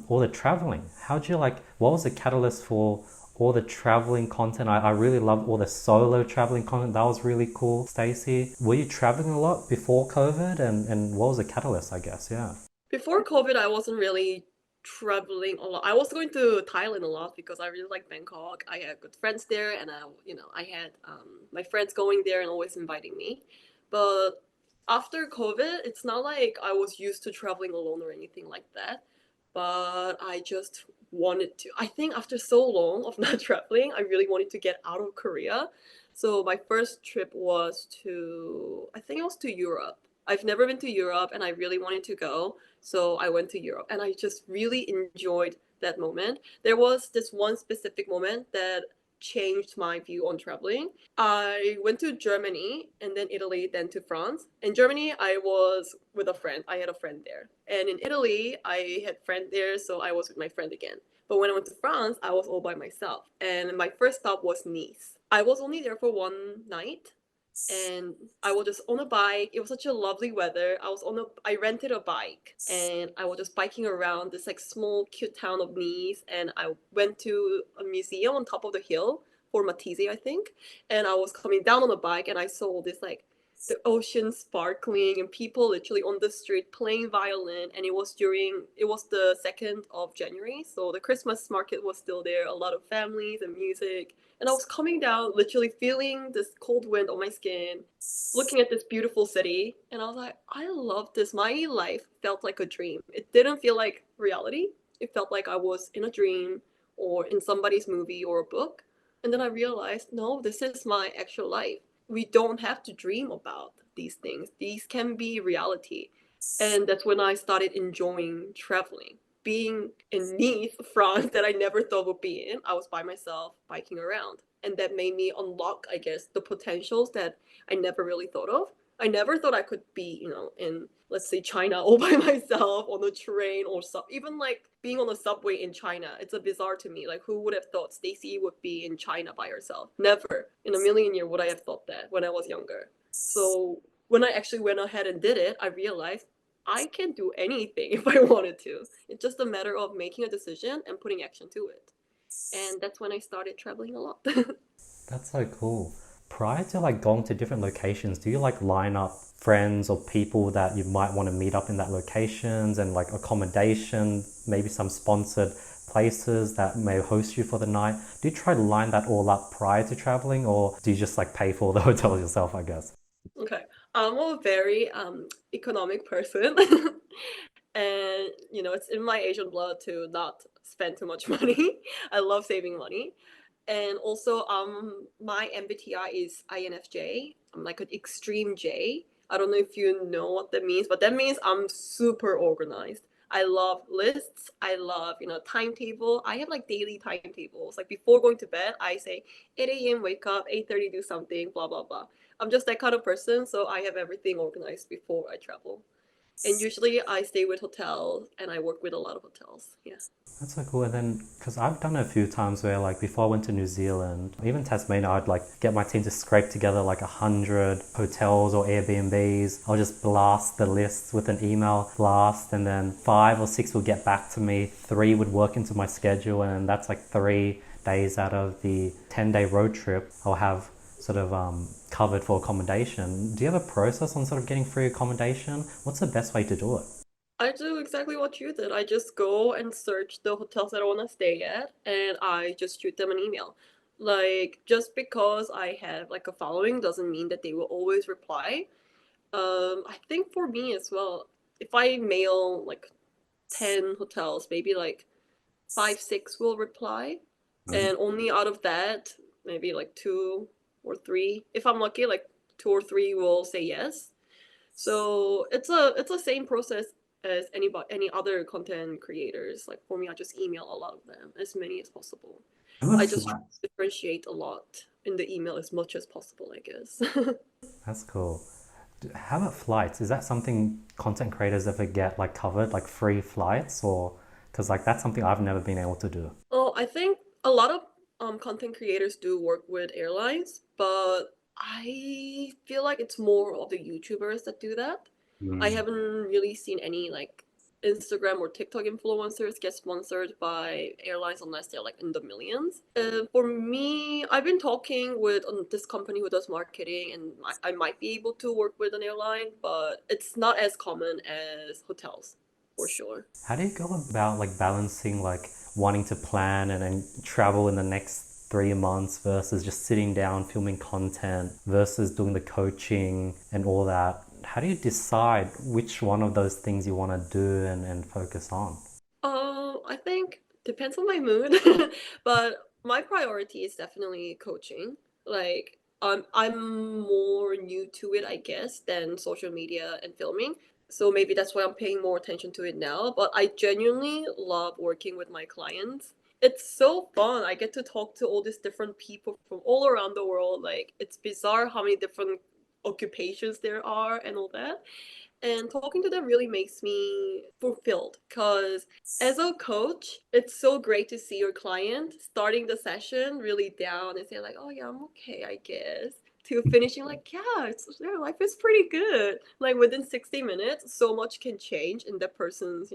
all the traveling. How'd you like, what was the catalyst for all the traveling content? I really love all the solo traveling content. That was really cool. Stacey, were you traveling a lot before COVID, and what was the catalyst, I guess? Yeah. Before COVID, I wasn't really traveling a lot. I was going to Thailand a lot because I really like Bangkok. I had good friends there, and I had my friends going there and always inviting me. But after COVID, it's not like I was used to traveling alone or anything like that. But I just wanted to. I think after so long of not traveling, I really wanted to get out of Korea. So my first trip was I think it was to Europe. I've never been to Europe and I really wanted to go. So I went to Europe and I just really enjoyed that moment. There was this one specific moment that changed my view on traveling. I went to Germany and then Italy, then to France. In Germany, I was with a friend. I had a friend there. And in Italy, I had friend there, so I was with my friend again. But when I went to France, I was all by myself. And my first stop was Nice. I was only there for one night and I was just on a bike. It was such a lovely weather. I rented a bike and I was just biking around this like small cute town of Nice and I went to a museum on top of the hill for Matisse, I think. And I was coming down on the bike and I saw this like the ocean sparkling and people literally on the street playing violin and it was the 2nd of January, so the Christmas market was still there, a lot of families and music, and I was coming down, literally feeling this cold wind on my skin, looking at this beautiful city, and I was like, I love this. My life felt like a dream. It didn't feel like reality. It felt like I was in a dream or in somebody's movie or a book. And then I realized, no, this is my actual life. We don't have to dream about these things. These can be reality. And that's when I started enjoying traveling. Being in Nice, France, that I never thought would be in. I was by myself biking around. And that made me unlock, I guess, the potentials that I never really thought of. I never thought I could be, in, let's say, China all by myself on a train or even like being on a subway in China. It's a bizarre to me. Like, who would have thought Stacey would be in China by herself? Never in a million years would I have thought that when I was younger. So when I actually went ahead and did it, I realized I can do anything if I wanted to. It's just a matter of making a decision and putting action to it. And that's when I started traveling a lot. That's so cool. Prior to like going to different locations, do you like line up friends or people that you might want to meet up in that locations and like accommodation, maybe some sponsored places that may host you for the night? Do you try to line that all up prior to traveling or do you just like pay for all the hotels yourself, I guess? Okay. I'm a very economic person. And it's in my Asian blood to not spend too much money. I love saving money. And also my MBTI is INFJ. I'm like an extreme J. I don't know if you know what that means, but that means I'm super organized. I love lists. I love, timetable. I have like daily timetables. Like before going to bed, I say 8 a.m. wake up, 8:30 do something, blah blah blah. I'm just that kind of person, so I have everything organized before I travel. And usually I stay with hotels and I work with a lot of hotels. Yeah. That's so cool. And then, because I've done it a few times where, like, before I went to New Zealand, even Tasmania, I'd like get my team to scrape together like 100 hotels or Airbnbs. I'll just blast the lists with an email blast, and then 5 or 6 will get back to me. 3 would work into my schedule, and that's like 3 days out of the 10-day road trip. I'll have sort of covered for accommodation. Do you have a process on sort of getting free accommodation? What's the best way to do it? I do exactly what you did. I just go and search the hotels that I want to stay at and I just shoot them an email. Like, just because I have like a following doesn't mean that they will always reply. I think for me as well, if I mail like 10 hotels, maybe like 5, 6 will reply. And only out of that, maybe like 2 or 3, if I'm lucky, like 2 or 3 will say yes. So it's the same process as any other content creators. Like for me, I just email a lot of them, as many as possible. I'm a I just try flat. to differentiate a lot in the email as much as possible, I guess. That's cool. How about flights? Is that something content creators ever get like covered, like free flights, or because like that's something I've never been able to do. Oh, I think a lot of content creators do work with airlines, but I feel like it's more of the YouTubers that do that. I Mm. haven't really seen any like Instagram or TikTok influencers get sponsored by airlines unless they're like in the millions. For me, I've been talking with this company who does marketing, and I might be able to work with an airline, but it's not as common as hotels, for sure. How do you go about like balancing like wanting to plan and then travel in the next 3 months versus just sitting down filming content versus doing the coaching and all that? How do you decide which one of those things you want to do and focus on? I think depends on my mood, but my priority is definitely coaching. Like I'm more new to it, I guess, than social media and filming. So maybe that's why I'm paying more attention to it now. But I genuinely love working with my clients. It's so fun. I get to talk to all these different people from all around the world. Like, it's bizarre how many different occupations there are and all that. And talking to them really makes me fulfilled because as a coach, it's so great to see your client starting the session really down and say like, "Oh yeah, I'm okay, I guess," to finishing like, "Yeah, their life is pretty good." Like within 60 minutes, so much can change in that person's,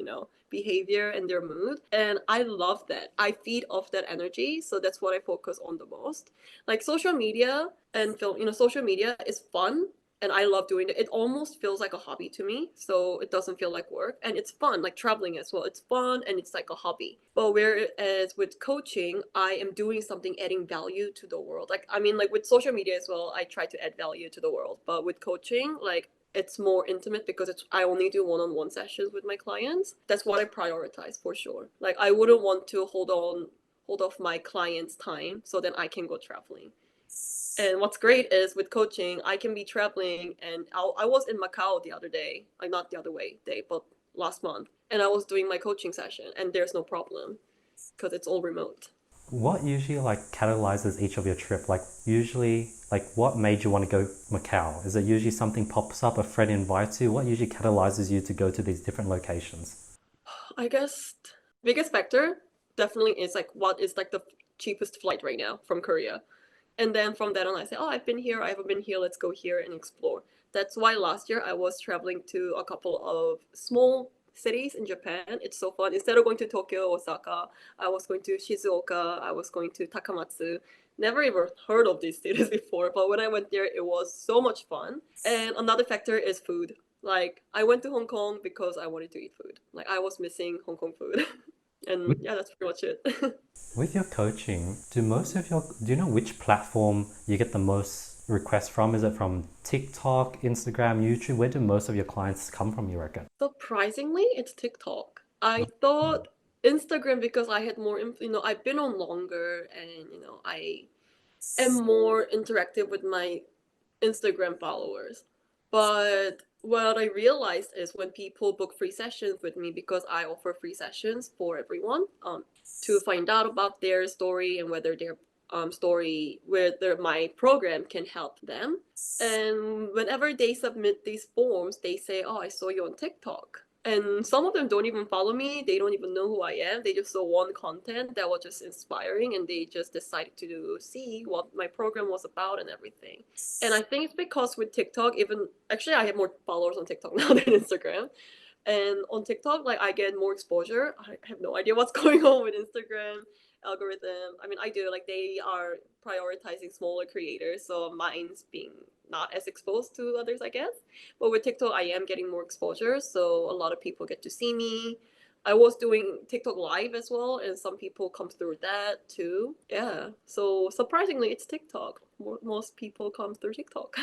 behavior and their mood. And I love that. I feed off that energy, so that's what I focus on the most. Like social media and film, social media is fun and I love doing it. It almost feels like a hobby to me, so it doesn't feel like work, and it's fun. Like traveling as well, it's fun and it's like a hobby. But whereas with coaching, I am doing something, adding value to the world. Like I mean, like with social media as well, I try to add value to the world. But with coaching, like it's more intimate because I only do one-on-one sessions with my clients. That's what I prioritize for sure. Like I wouldn't want to hold off my clients' time so then I can go traveling. And what's great is with coaching, I can be traveling, and I was in Macau the other day, like not the other day, but last month, and I was doing my coaching session, and there's no problem because it's all remote. What usually like catalyzes each of your trip? Like usually, like what made you want to go Macau? Is it usually something pops up, a friend invites you? What usually catalyzes you to go to these different locations? I guess biggest factor definitely is like what is like the cheapest flight right now from Korea. And then from then on, I say, oh, I've been here, I haven't been here, let's go here and explore. That's why last year I was traveling to a couple of small cities in Japan. It's so fun. Instead of going to Tokyo, Osaka, I was going to Shizuoka, I was going to Takamatsu. Never even heard of these cities before, but when I went there, it was so much fun. And another factor is food. Like, I went to Hong Kong because I wanted to eat food. Like, I was missing Hong Kong food. And yeah, that's pretty much it. With your coaching, do you know which platform you get the most requests from? Is it from TikTok, Instagram, YouTube? Where do most of your clients come from, you reckon? Surprisingly, it's TikTok. I thought Instagram because I had more, I've been on longer and, I am more interactive with my Instagram followers. But what I realized is when people book free sessions with me, because I offer free sessions for everyone, to find out about their story and whether their whether my program can help them. And whenever they submit these forms, they say, "Oh, I saw you on TikTok." And some of them don't even follow me. They don't even know who I am. They just saw one content that was just inspiring and they just decided to see what my program was about and everything. And I think it's because with TikTok, even actually, I have more followers on TikTok now than Instagram. And on TikTok, like I get more exposure. I have no idea what's going on with Instagram algorithm. I mean, I do like they are prioritizing smaller creators, so mine's being not as exposed to others, I guess. But with TikTok, I am getting more exposure, so a lot of people get to see me. I was doing TikTok live as well, and some people come through that too. Yeah, so surprisingly, it's TikTok. Most people come through TikTok.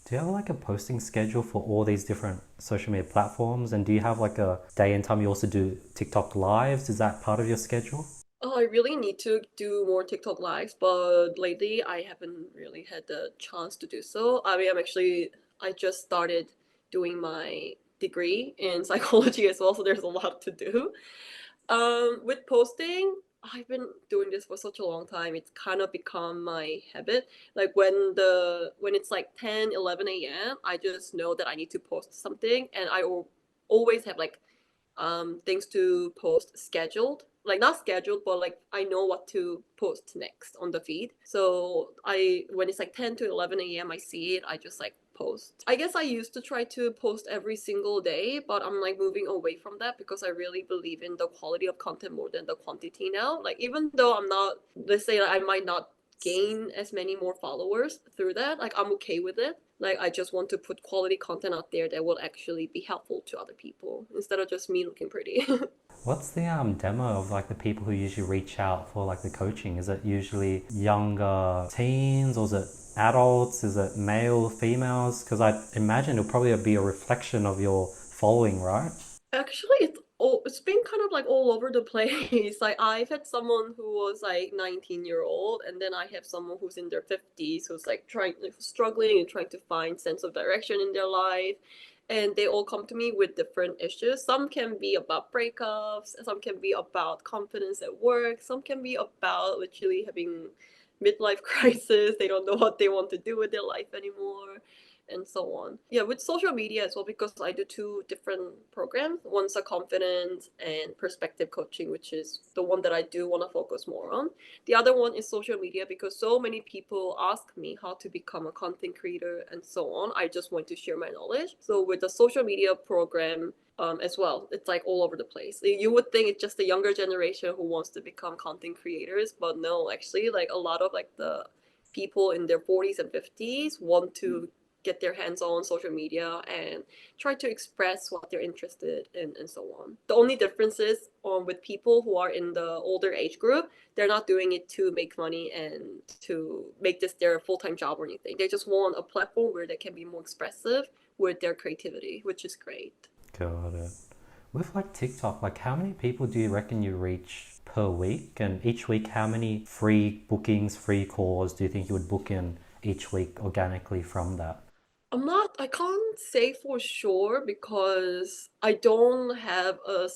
Do you have like a posting schedule for all these different social media platforms? And do you have like a day and time you also do TikTok lives? Is that part of your schedule? Oh, I really need to do more TikTok lives, but lately I haven't really had the chance to do so. I mean, I just started doing my degree in psychology as well, so there's a lot to do. With posting, I've been doing this for such a long time. It's kind of become my habit. Like when it's like 10, 11 a.m., I just know that I need to post something, and always have like things to post scheduled, like not scheduled but like I know what to post next on the feed. So I when it's like 10 to 11 a.m., I see it, I just like post. I guess I used to try to post every single day, but I'm like moving away from that because I really believe in the quality of content more than the quantity now. Like even though I'm not, let's say I might not gain as many more followers through that, like I'm okay with it. Like I just want to put quality content out there that will actually be helpful to other people instead of just me looking pretty. What's the demo of like the people who usually reach out for like the coaching? Is it usually younger teens or is it adults? Is it male, females? Because I imagine it'll probably be a reflection of your following, right? Actually, Oh, it's been kind of like all over the place. Like I've had someone who was like 19-year-old, and then I have someone who's in their 50s who's like trying, like, struggling and trying to find sense of direction in their life. And they all come to me with different issues. Some can be about breakups, some can be about confidence at work, some can be about literally having midlife crisis. They don't know what they want to do with their life anymore, and so on. Yeah, with social media as well, because I do two different programs. One's a confidence and perspective coaching, which is the one that I do want to focus more on. The other one is social media, because so many people ask me how to become a content creator and so on. I just want to share my knowledge. So with the social media program, as well, it's like all over the place. You would think it's just the younger generation who wants to become content creators, but no, actually, like a lot of like the people in their 40s and 50s want to get their hands on social media and try to express what they're interested in and so on. The only difference is with people who are in the older age group, they're not doing it to make money and to make this their full-time job or anything. They just want a platform where they can be more expressive with their creativity, which is great. Got it. With like TikTok, like how many people do you reckon you reach per week? And each week, how many free bookings, free calls do you think you would book in each week organically from that? I can't say for sure because I don't have a,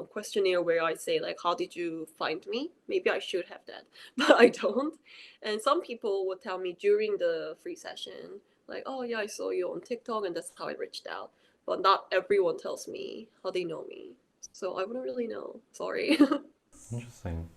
questionnaire where I say like, how did you find me? Maybe I should have that, but I don't. And some people would tell me during the free session, like, oh yeah, I saw you on TikTok and that's how I reached out. But not everyone tells me how they know me. So I wouldn't really know. Sorry. Interesting.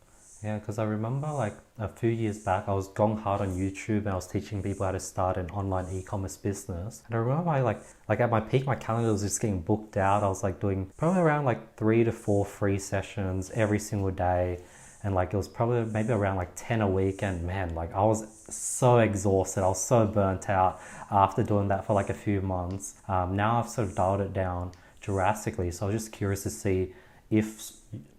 Yeah, because I remember like a few years back, I was going hard on YouTube and I was teaching people how to start an online e-commerce business. And I remember like at my peak, my calendar was just getting booked out. I was like doing probably around like 3 to 4 free sessions every single day. And like it was probably maybe around like 10 a week. And man, like I was so exhausted. I was so burnt out after doing that for like a few months. Now I've sort of dialed it down drastically. So I was just curious to see if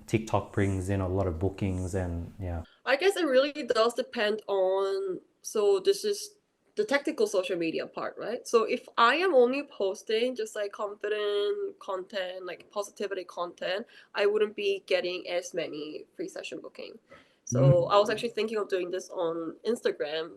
TikTok brings in a lot of bookings and yeah. I guess it really does depend on, so this is the technical social media part, right? So if I am only posting just like confident content, like positivity content, I wouldn't be getting as many free session booking. So I was actually thinking of doing this on Instagram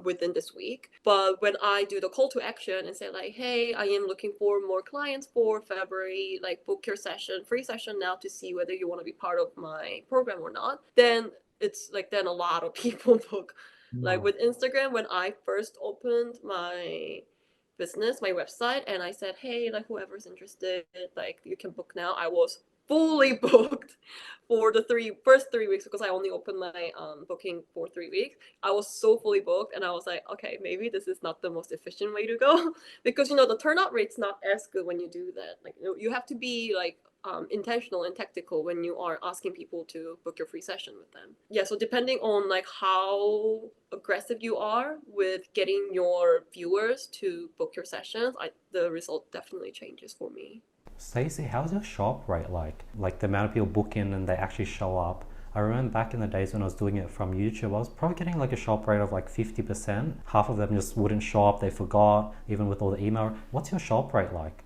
within this week. But when I do the call to action and say like, hey, I am looking for more clients for February, like book your session, free session now to see whether you want to be part of my program or not, then it's like then a lot of people book. Like with Instagram, when I first opened my business, my website, and I said, hey, like whoever's interested, like you can book now, I was fully booked for the first 3 weeks because I only opened my booking for 3 weeks. I was so fully booked, and I was like, okay, maybe this is not the most efficient way to go because the turnout rate's not as good when you do that. Like you have to be like intentional and tactical when you are asking people to book your free session with them. Yeah, so depending on like how aggressive you are with getting your viewers to book your sessions, the result definitely changes for me. Stacey, how's your shop rate like? Like the amount of people book in and they actually show up. I remember back in the days when I was doing it from YouTube, I was probably getting like a shop rate of like 50%. Half of them just wouldn't show up, they forgot, even with all the email. What's your shop rate like?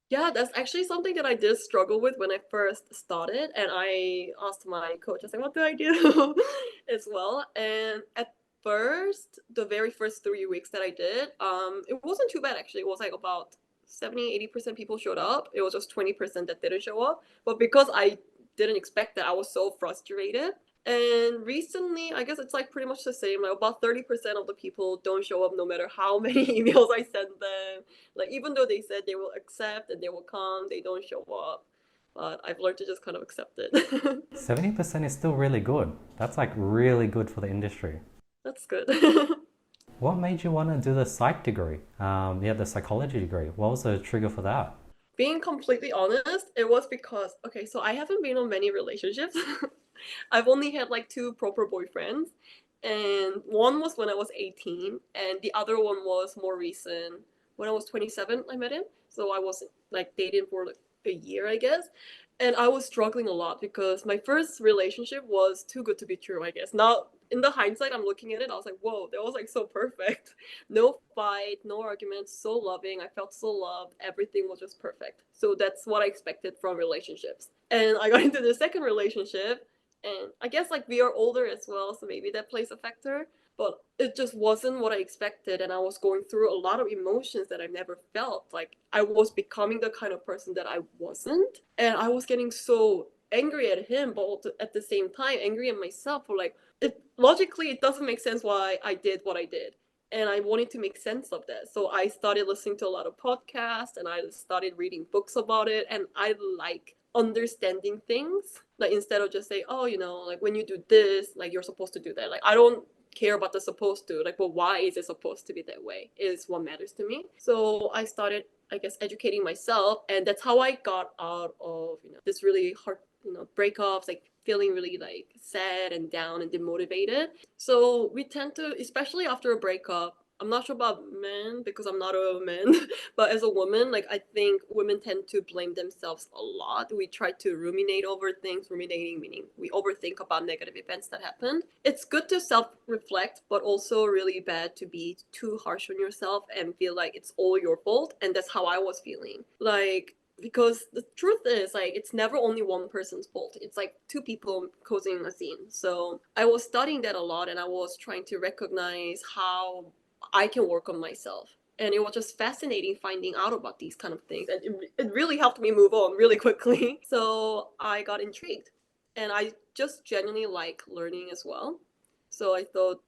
Yeah, that's actually something that I did struggle with when I first started, and I asked my coach, I was like, what do I do as well? And at first, the very first 3 weeks that I did, it wasn't too bad actually. It was like about 70-80% people showed up. It was just 20% that didn't show up. But because I didn't expect that, I was so frustrated. And recently, I guess it's like pretty much the same. Like about 30% of the people don't show up no matter how many emails I send them. Like even though they said they will accept and they will come, they don't show up. But I've learned to just kind of accept it. 70% is still really good. That's like really good for the industry. That's good. What made you want to do the psych degree? Yeah, the psychology degree. What was the trigger for that? Being completely honest, it was because, okay, so I haven't been on many relationships. I've only had like two proper boyfriends, and one was when I was 18, and the other one was more recent. When I was 27, I met him. So I was like dating for like a year, I guess. And I was struggling a lot because my first relationship was too good to be true, I guess. Not in the hindsight, I'm looking at it, I was like, whoa, that was like so perfect. No fight, no arguments, so loving. I felt so loved. Everything was just perfect. So that's what I expected from relationships. And I got into the second relationship, and I guess like we are older as well, so maybe that plays a factor. But it just wasn't what I expected, and I was going through a lot of emotions that I never felt. Like I was becoming the kind of person that I wasn't, and I was getting so angry at him, but at the same time angry at myself for like logically it doesn't make sense why I did what I did, and I wanted to make sense of that. So I started listening to a lot of podcasts, and I started reading books about it, and I like understanding things, like instead of just say, oh, like when you do this, like you're supposed to do that. Like I don't care about the supposed to, like, well, why is it supposed to be that way is what matters to me. So I started, I guess, educating myself, and that's how I got out of this really hard breakups, like feeling really like sad and down and demotivated. So we tend to, especially after a breakup, I'm not sure about men because I'm not a man, but as a woman, like I think women tend to blame themselves a lot. We try to ruminate over things, ruminating meaning we overthink about negative events that happened. It's good to self-reflect, but also really bad to be too harsh on yourself and feel like it's all your fault. And that's how I was feeling. Like, because the truth is, like, it's never only one person's fault. It's like two people causing a scene. So I was studying that a lot, and I was trying to recognize how I can work on myself. And it was just fascinating finding out about these kind of things. And it really helped me move on really quickly. So I got intrigued. And I just genuinely like learning as well. So I thought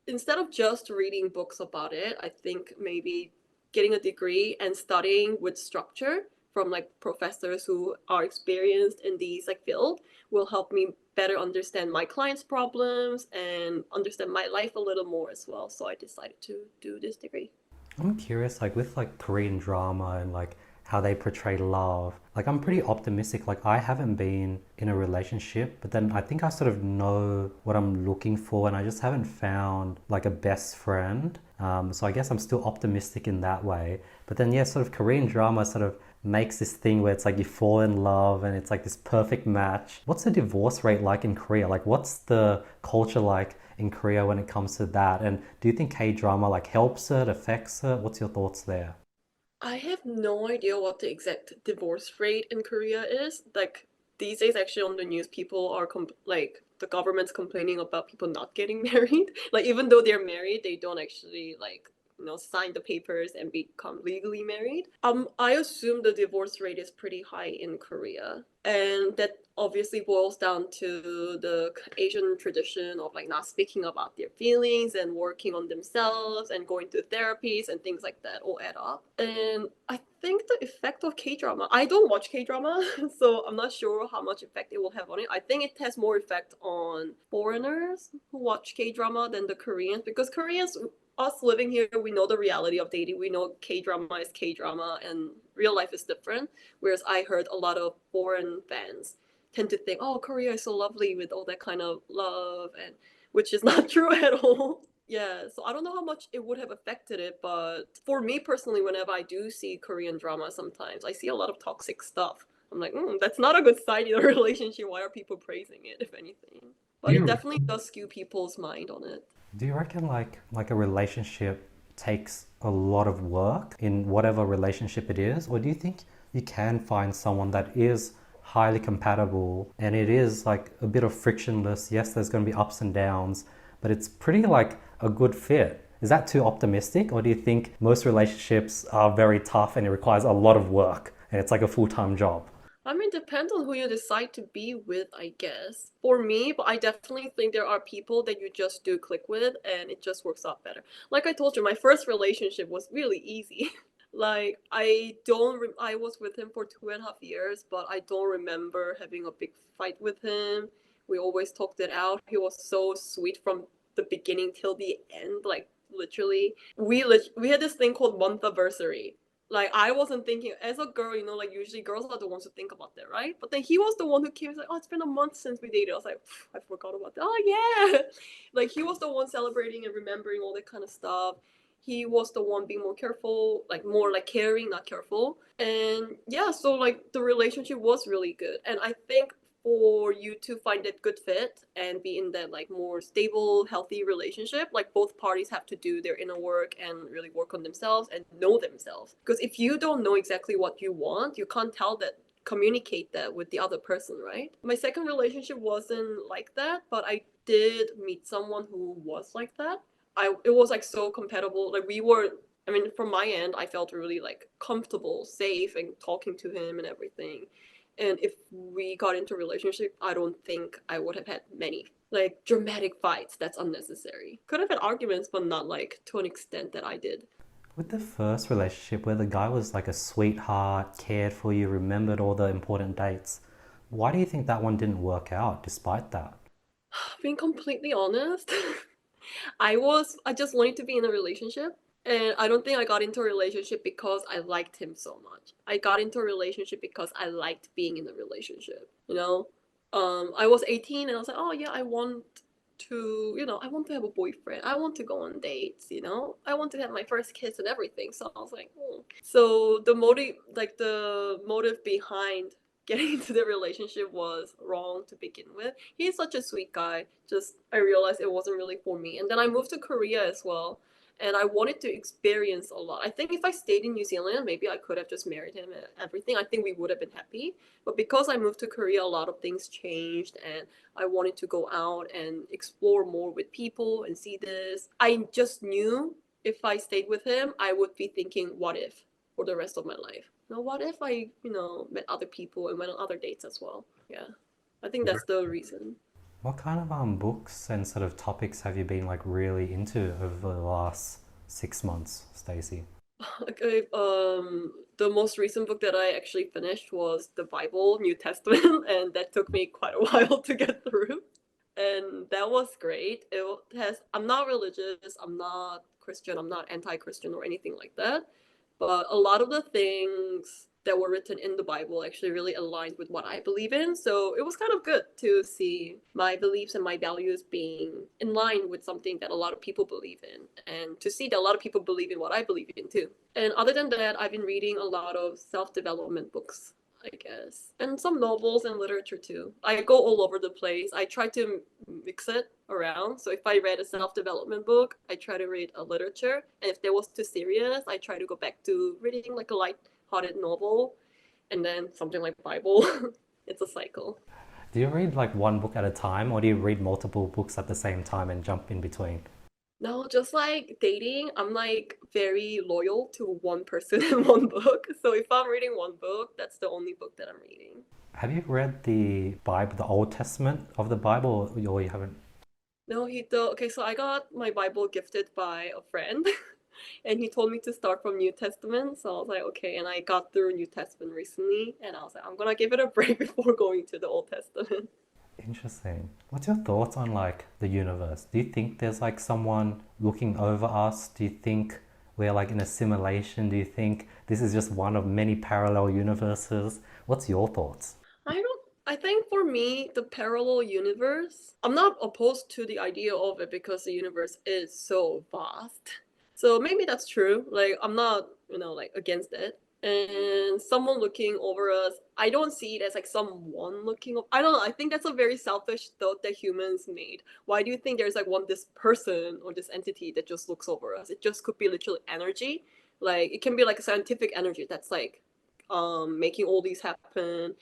instead of just reading books about it, I think maybe getting a degree and studying with structure from like professors who are experienced in these like field will help me better understand my clients' problems and understand my life a little more as well. So I decided to do this degree. I'm curious, like with like Korean drama and like how they portray love. Like I'm pretty optimistic. Like I haven't been in a relationship, but then I think I sort of know what I'm looking for, and I just haven't found like a best friend. So I guess I'm still optimistic in that way. But then yeah, sort of Korean drama sort of makes this thing where it's like you fall in love and it's like this perfect match. What's the divorce rate like in Korea? Like what's the culture like in Korea when it comes to that? And do you think K drama like helps it, affects it? What's your thoughts there? I have no idea what the exact divorce rate in Korea is. Like these days, actually on the news, people are like the government's complaining about people not getting married. Like even though they're married, they don't actually like sign the papers and become legally married. I assume the divorce rate is pretty high in Korea, and that obviously boils down to the Asian tradition of like not speaking about their feelings and working on themselves and going to therapies and things like that all add up. And I think the effect of K drama, I don't watch K drama, so I'm not sure how much effect it will have on it. I think it has more effect on foreigners who watch K drama than the Koreans, because Koreans, us living here, we know the reality of dating. We know K drama is K drama and real life is different. Whereas I heard a lot of foreign fans tend to think, oh, Korea is so lovely with all that kind of love, and which is not true at all. Yeah, so I don't know how much it would have affected it, but for me personally, whenever I do see Korean drama, sometimes I see a lot of toxic stuff. I'm like, that's not a good sign in a relationship. Why are people praising it, if anything? Do But it you definitely does skew people's mind on it. do you reckon like a relationship takes a lot of work in whatever relationship it is, or do you think you can find someone that is highly compatible and it is like a bit of frictionless? Yes, there's going to be ups and downs, but it's pretty like a good fit. Is that too optimistic, or do you think most relationships are very tough and it requires a lot of work and it's like a full-time job? I mean, depends on who you decide to be with, I guess. For me, but I definitely think there are people that you just do click with and it just works out better. Like I told you, my first relationship was really easy. Like I was with him for 2.5 years, but I don't remember having a big fight with him. We always talked it out. He was so sweet from the beginning till the end, like literally. We had this thing called month anniversary. Like I wasn't thinking as a girl, like usually girls are the ones who think about that, right? But then he was the one who came, like, oh, it's been a month since we dated. I was like, I forgot about that. Oh yeah. Like he was the one celebrating and remembering all that kind of stuff. He was the one being more careful, like more like caring, not careful. And yeah, so like the relationship was really good. And I think for you to find that good fit and be in that like more stable, healthy relationship, like both parties have to do their inner work and really work on themselves and know themselves. Because if you don't know exactly what you want, you can't tell that communicate that with the other person, right? My second relationship wasn't like that, but I did meet someone who was like that. It was like so compatible. Like we were, I mean, from my end, I felt really like comfortable, safe, and talking to him and everything. And if we got into a relationship, I don't think I would have had many like dramatic fights. That's unnecessary. Could have had arguments, but not like to an extent that I did. With the first relationship where the guy was like a sweetheart, cared for you, remembered all the important dates, why do you think that one didn't work out despite that? Being completely honest, I just wanted to be in a relationship. And I don't think I got into a relationship because I liked him so much. I got into a relationship because I liked being in a relationship, you know? I was 18 and I was like, oh yeah, I want to, I want to have a boyfriend. I want to go on dates, I want to have my first kiss and everything. So I was like, oh. So the motive behind getting into the relationship was wrong to begin with. He's such a sweet guy. Just I realized it wasn't really for me. And then I moved to Korea as well. And I wanted to experience a lot. I think if I stayed in New Zealand, maybe I could have just married him and everything. I think we would have been happy. But because I moved to Korea, a lot of things changed, and I wanted to go out and explore more with people and see this. I just knew if I stayed with him, I would be thinking, what if for the rest of my life? What if I, met other people and went on other dates as well? Yeah. I think that's the reason. What kind of books and sort of topics have you been like really into over the last 6 months, Stacey? Okay, the most recent book that I actually finished was the Bible, New Testament, and that took me quite a while to get through. And that was great. I'm not religious, I'm not Christian, I'm not anti-Christian or anything like that. But a lot of the things that were written in the Bible actually really aligned with what I believe in. So it was kind of good to see my beliefs and my values being in line with something that a lot of people believe in, and to see that a lot of people believe in what I believe in too. And other than that, I've been reading a lot of self development books, I guess, and some novels and literature too. I go all over the place. I try to mix it around. So if I read a self-development book, I try to read a literature, and if that was too serious, I try to go back to reading like a light-hearted novel, and then something like Bible. It's a cycle. Do you read like one book at a time, or do you read multiple books at the same time and jump in between? No, just like dating, I'm like very loyal to one person and one book. So if I'm reading one book, that's the only book that I'm reading. Have you read the Bible, the Old Testament of the Bible, or you haven't? No, he do okay, so I got my Bible gifted by a friend, and he told me to start from New Testament. So I was like, okay, and I got through New Testament recently, and I was like, I'm gonna give it a break before going to the Old Testament. Interesting. What's your thoughts on like the universe? Do you think there's like someone looking over us? Do you think we're like in a simulation? Do you think this is just one of many parallel universes? What's your thoughts? I don't. I think for me, the parallel universe, I'm not opposed to the idea of it because the universe is so vast. So maybe that's true. Like, I'm not, like against it. And someone looking over us, I don't see it as like someone looking. I don't know. I think that's a very selfish thought that humans made. Why do you think there's like this person or this entity that just looks over us? It just could be literally energy. Like, it can be like a scientific energy that's like making all these happen,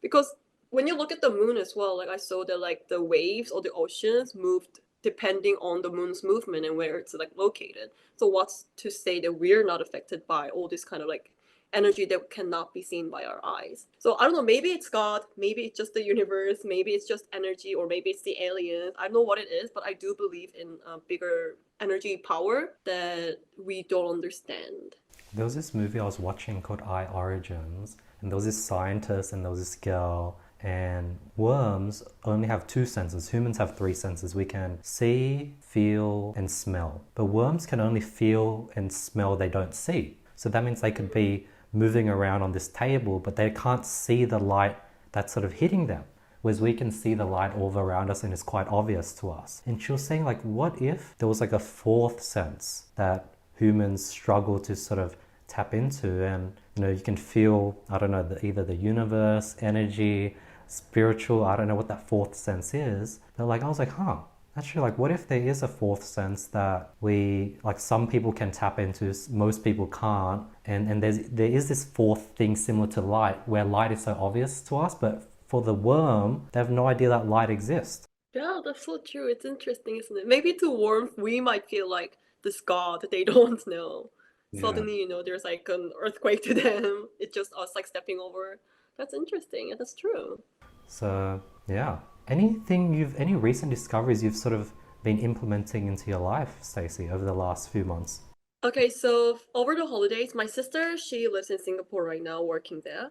because when you look at the moon as well, like I saw that like the waves or the oceans moved depending on the moon's movement and where it's like located. So what's to say that we're not affected by all this kind of like energy that cannot be seen by our eyes? So I don't know, maybe it's God, maybe it's just the universe, maybe it's just energy, or maybe it's the aliens. I don't know what it is, but I do believe in a bigger energy power that we don't understand. There was this movie I was watching called I Origins, and there was this scientist and there was this girl, and worms only have two senses. Humans have three senses. We can see, feel, and smell. But worms can only feel and smell, they don't see. So that means they could be moving around on this table, but they can't see the light that's sort of hitting them. Whereas we can see the light all around us and it's quite obvious to us. And she was saying, like, what if there was like a fourth sense that humans struggle to sort of tap into, and you can feel, I don't know, either the universe, energy, spiritual. I don't know what that fourth sense is. But like I was like, huh, actually, like what if there is a fourth sense that we like some people can tap into, most people can't, and there is this fourth thing similar to light, where light is so obvious to us, but for the worm, they have no idea that light exists. Yeah, that's so true. It's interesting, isn't it? Maybe to warmth, we might feel like this god that they don't know. Yeah. Suddenly, there's like an earthquake to them. It's just us like stepping over. That's interesting, and that's true. So yeah. Any recent discoveries you've sort of been implementing into your life, Stacey, over the last few months? Okay, so over the holidays, my sister, she lives in Singapore right now, working there.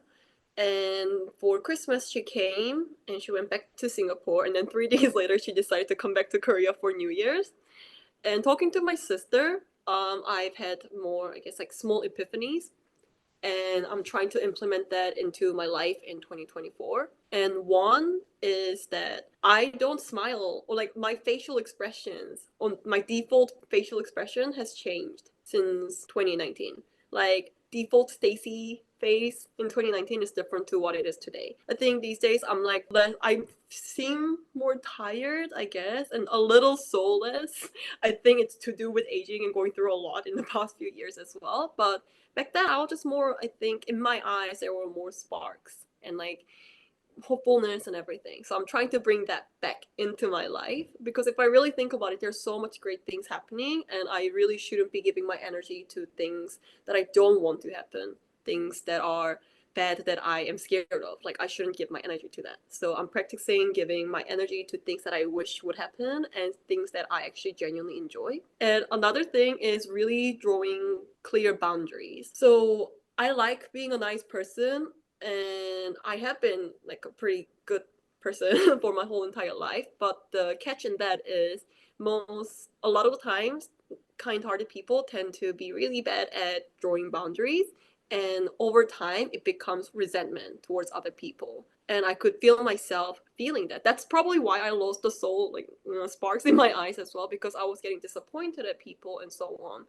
And for Christmas, she came and she went back to Singapore. And then 3 days later, she decided to come back to Korea for New Year's. And talking to my sister, I've had more, I guess, like small epiphanies, and I'm trying to implement that into my life in 2024. And one is that I don't smile, or like my facial expressions, on my default facial expression has changed since 2019. Like default Stacey face in 2019 is different to what it is today. I think these days I'm like I seem more tired, I guess, and a little soulless. I think it's to do with aging and going through a lot in the past few years as well. But back then I was just more, I think in my eyes there were more sparks and like hopefulness and everything. So I'm trying to bring that back into my life, because if I really think about it, there's so much great things happening, and I really shouldn't be giving my energy to things that I don't want to happen, things that are bad that I am scared of. Like I shouldn't give my energy to that. So I'm practicing giving my energy to things that I wish would happen and things that I actually genuinely enjoy. And another thing is really drawing clear boundaries. So I like being a nice person, and I have been like a pretty good person for my whole entire life. But the catch in that is a lot of the times, kind-hearted people tend to be really bad at drawing boundaries, and over time it becomes resentment towards other people. And I could feel myself feeling that. That's probably why I lost the soul, like sparks in my eyes as well, because I was getting disappointed at people and so on.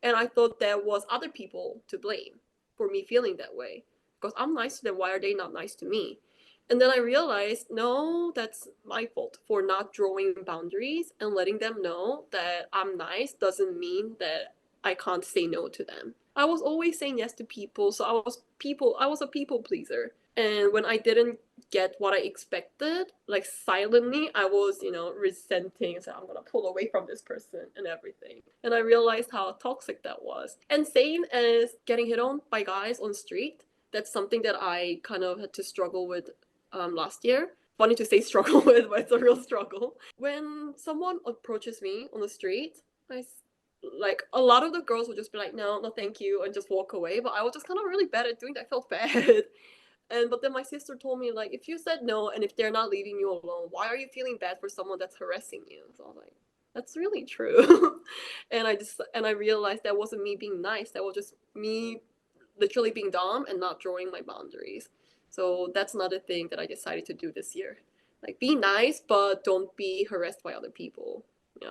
And I thought there was other people to blame for me feeling that way. Because I'm nice to them, why are they not nice to me? And then I realized, no, that's my fault for not drawing boundaries and letting them know that I'm nice doesn't mean that I can't say no to them. I was always saying yes to people, so I was a people pleaser. And when I didn't get what I expected, like silently, I was, resenting and said, I'm gonna pull away from this person and everything. And I realized how toxic that was. And same as getting hit on by guys on street, that's something that I kind of had to struggle with last year. Funny to say struggle with, but it's a real struggle. When someone approaches me on the street, I like a lot of the girls would just be like, no, no, thank you, and just walk away. But I was just kind of really bad at doing that. I felt bad. And but then my sister told me, like, if you said no and if they're not leaving you alone, why are you feeling bad for someone that's harassing you? So I was like, that's really true. And I realized that wasn't me being nice. That was just me literally being dumb and not drawing my boundaries. So that's another thing that I decided to do this year. Like be nice, but don't be harassed by other people. Yeah.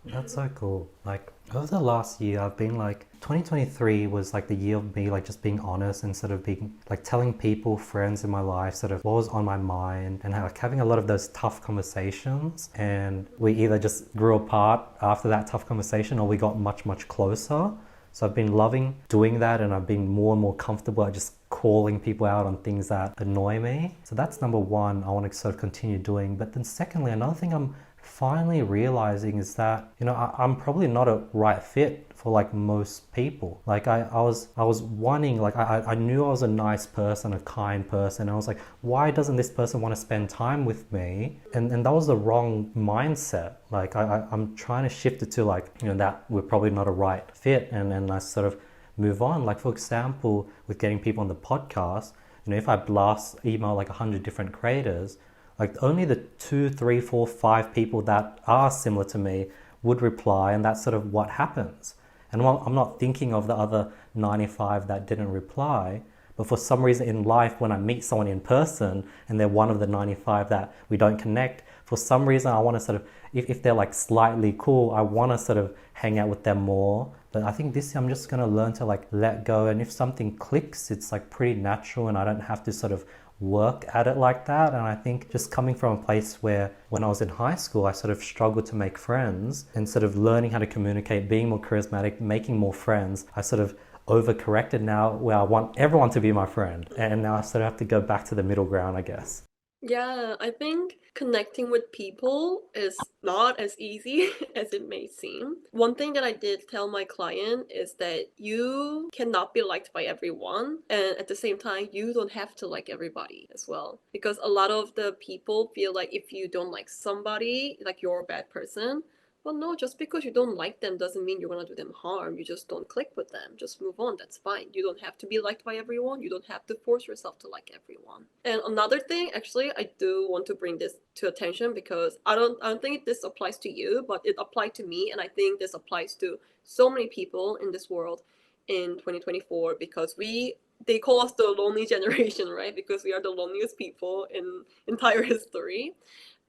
That's so cool. Like over the last year, I've been like 2023 was like the year of me like just being honest and sort of being like telling people, friends in my life, sort of what was on my mind, and like having a lot of those tough conversations. And we either just grew apart after that tough conversation, or we got much, much closer. So I've been loving doing that, and I've been more and more comfortable at just calling people out on things that annoy me. So that's number one, I want to sort of continue doing. But then secondly, another thing I'm finally realizing is that, I'm probably not a right fit for like most people. Like I was wanting, like I knew I was a nice person, a kind person. I was like, why doesn't this person want to spend time with me? And that was the wrong mindset. Like I'm trying to shift it to like, that we're probably not a right fit, and then I sort of move on. Like for example, with getting people on the podcast, if I blast email like 100 different creators, like only the 2, 3, 4, 5 people that are similar to me would reply, and that's sort of what happens. And while I'm not thinking of the other 95 that didn't reply, but for some reason in life, when I meet someone in person and they're one of the 95 that we don't connect, for some reason I want to sort of, if they're like slightly cool, I want to sort of hang out with them more. But I think this year I'm just going to learn to like let go, and if something clicks, it's like pretty natural, and I don't have to sort of work at it like that. And I think just coming from a place where when I was in high school, I sort of struggled to make friends, and sort of learning how to communicate, being more charismatic, making more friends, I sort of overcorrected now where I want everyone to be my friend. And now I sort of have to go back to the middle ground, I guess. Yeah, I think connecting with people is not as easy as it may seem. One thing that I did tell my client is that you cannot be liked by everyone, and at the same time, you don't have to like everybody as well. Because a lot of the people feel like if you don't like somebody, like you're a bad person. Well, no, just because you don't like them doesn't mean you're gonna do them harm. You just don't click with them. Just move on. That's fine. You don't have to be liked by everyone. You don't have to force yourself to like everyone. And another thing, actually, I do want to bring this to attention because I don't think this applies to you, but it applied to me, and I think this applies to so many people in this world in 2024 because they call us the lonely generation, right? Because we are the loneliest people in entire history.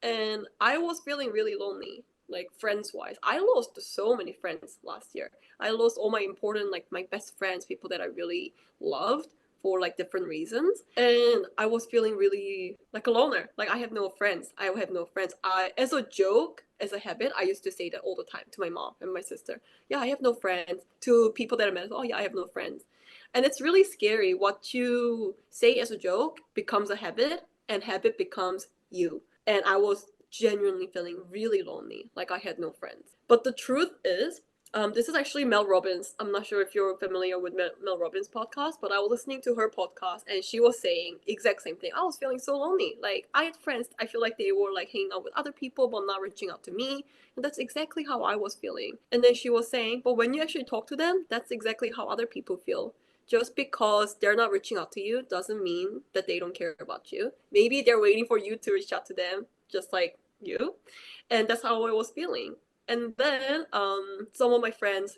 And I was feeling really lonely, like friends wise. I lost so many friends last year. I lost all my important, like my best friends, people that I really loved for like different reasons. And I was feeling really like a loner. Like I have no friends. I have no friends. As a joke, as a habit, I used to say that all the time to my mom and my sister. Yeah, I have no friends. To people that I met, oh yeah, I have no friends. And it's really scary. What you say as a joke becomes a habit, and habit becomes you. And I was genuinely feeling really lonely, like I had no friends. But the truth is, this is actually Mel Robbins. I'm not sure if you're familiar with Mel Robbins' podcast, but I was listening to her podcast, and she was saying exact same thing. I was feeling so lonely. Like I had friends, I feel like they were like hanging out with other people, but not reaching out to me. And that's exactly how I was feeling. And then she was saying, but when you actually talk to them, that's exactly how other people feel. Just because they're not reaching out to you doesn't mean that they don't care about you. Maybe they're waiting for you to reach out to them, just like you. And that's how I was feeling. And then some of my friends,